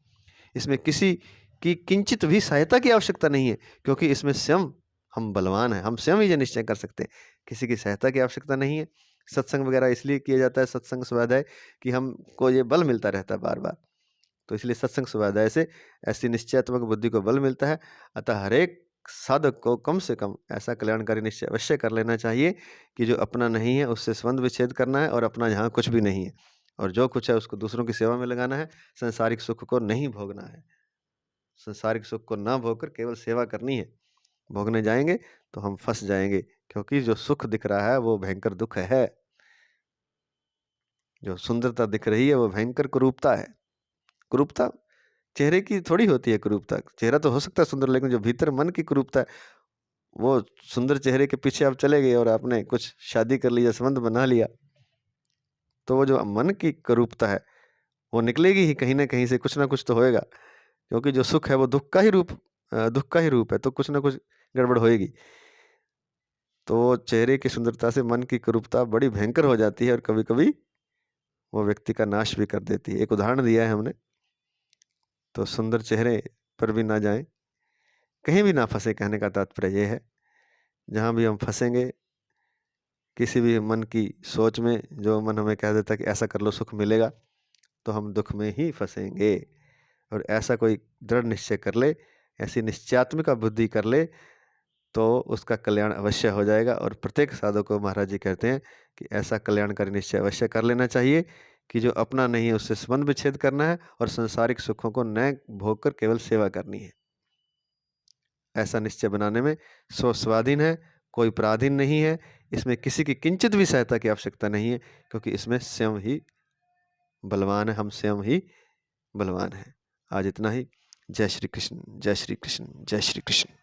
इसमें किसी की किंचित भी सहायता की आवश्यकता नहीं है, क्योंकि इसमें स्वयं हम बलवान हैं, हम स्वयं ही ये निश्चय कर सकते हैं। किसी की सहायता की आवश्यकता नहीं है। सत्संग वगैरह इसलिए किया जाता है, सत्संग स्वाध्याय, कि हमको ये बल मिलता रहता है बार बार। तो इसलिए सत्संग स्वाध्याय से ऐसी निश्चयात्मक बुद्धि को बल मिलता है। अतः हर एक साधक को कम से कम ऐसा कल्याणकारी निश्चय अवश्य कर लेना चाहिए कि जो अपना नहीं है उससे संबंध विच्छेद करना है, और अपना यहाँ कुछ भी नहीं है, और जो कुछ है उसको दूसरों की सेवा में लगाना है। संसारिक सुख को नहीं भोगना है, संसारिक सुख को ना भोगकर केवल सेवा करनी है। भोगने जाएंगे तो हम फंस जाएंगे, क्योंकि जो सुख दिख रहा है वो भयंकर दुख है, जो सुंदरता दिख रही है वो भयंकर कुरूपता है। कुरूपता चेहरे की थोड़ी होती है। कुरूपता, चेहरा तो हो सकता है सुंदर, लेकिन जो भीतर मन की कुरूपता है, वो सुंदर चेहरे के पीछे आप चले गए और आपने कुछ शादी कर लिया, संबंध बना लिया, तो वो जो मन की कुरूपता है वो निकलेगी ही, कहीं ना कहीं से कुछ ना कुछ तो होएगा। क्योंकि जो सुख है वो दुख का ही रूप है, तो कुछ ना कुछ गड़बड़ होएगी। तो चेहरे की सुंदरता से मन की कुरूपता बड़ी भयंकर हो जाती है, और कभी कभी वो व्यक्ति का नाश भी कर देती है। एक उदाहरण दिया है हमने। तो सुंदर चेहरे पर भी ना जाएं, कहीं भी ना फंसे। कहने का तात्पर्य ये है, जहाँ भी हम फंसेंगे किसी भी मन की सोच में, जो मन हमें कह देता है कि ऐसा कर लो सुख मिलेगा, तो हम दुख में ही फंसेंगे। और ऐसा कोई दृढ़ निश्चय कर ले, ऐसी निश्चयात्मिका बुद्धि कर ले, तो उसका कल्याण अवश्य हो जाएगा। और प्रत्येक साधक को महाराज जी कहते हैं कि ऐसा कल्याणकारी निश्चय अवश्य कर लेना चाहिए कि जो अपना नहीं है उससे संबंध विच्छेद करना है और सांसारिक सुखों को न भोग कर केवल सेवा करनी है। ऐसा निश्चय बनाने में स्व स्वाधीन है, कोई पराधीन नहीं है। इसमें किसी की किंचित भी सहायता की आवश्यकता नहीं है, क्योंकि इसमें स्वयं ही बलवान है, हम स्वयं ही बलवान हैं। आज इतना ही। जय श्री कृष्ण, जय श्री कृष्ण, जय श्री कृष्ण।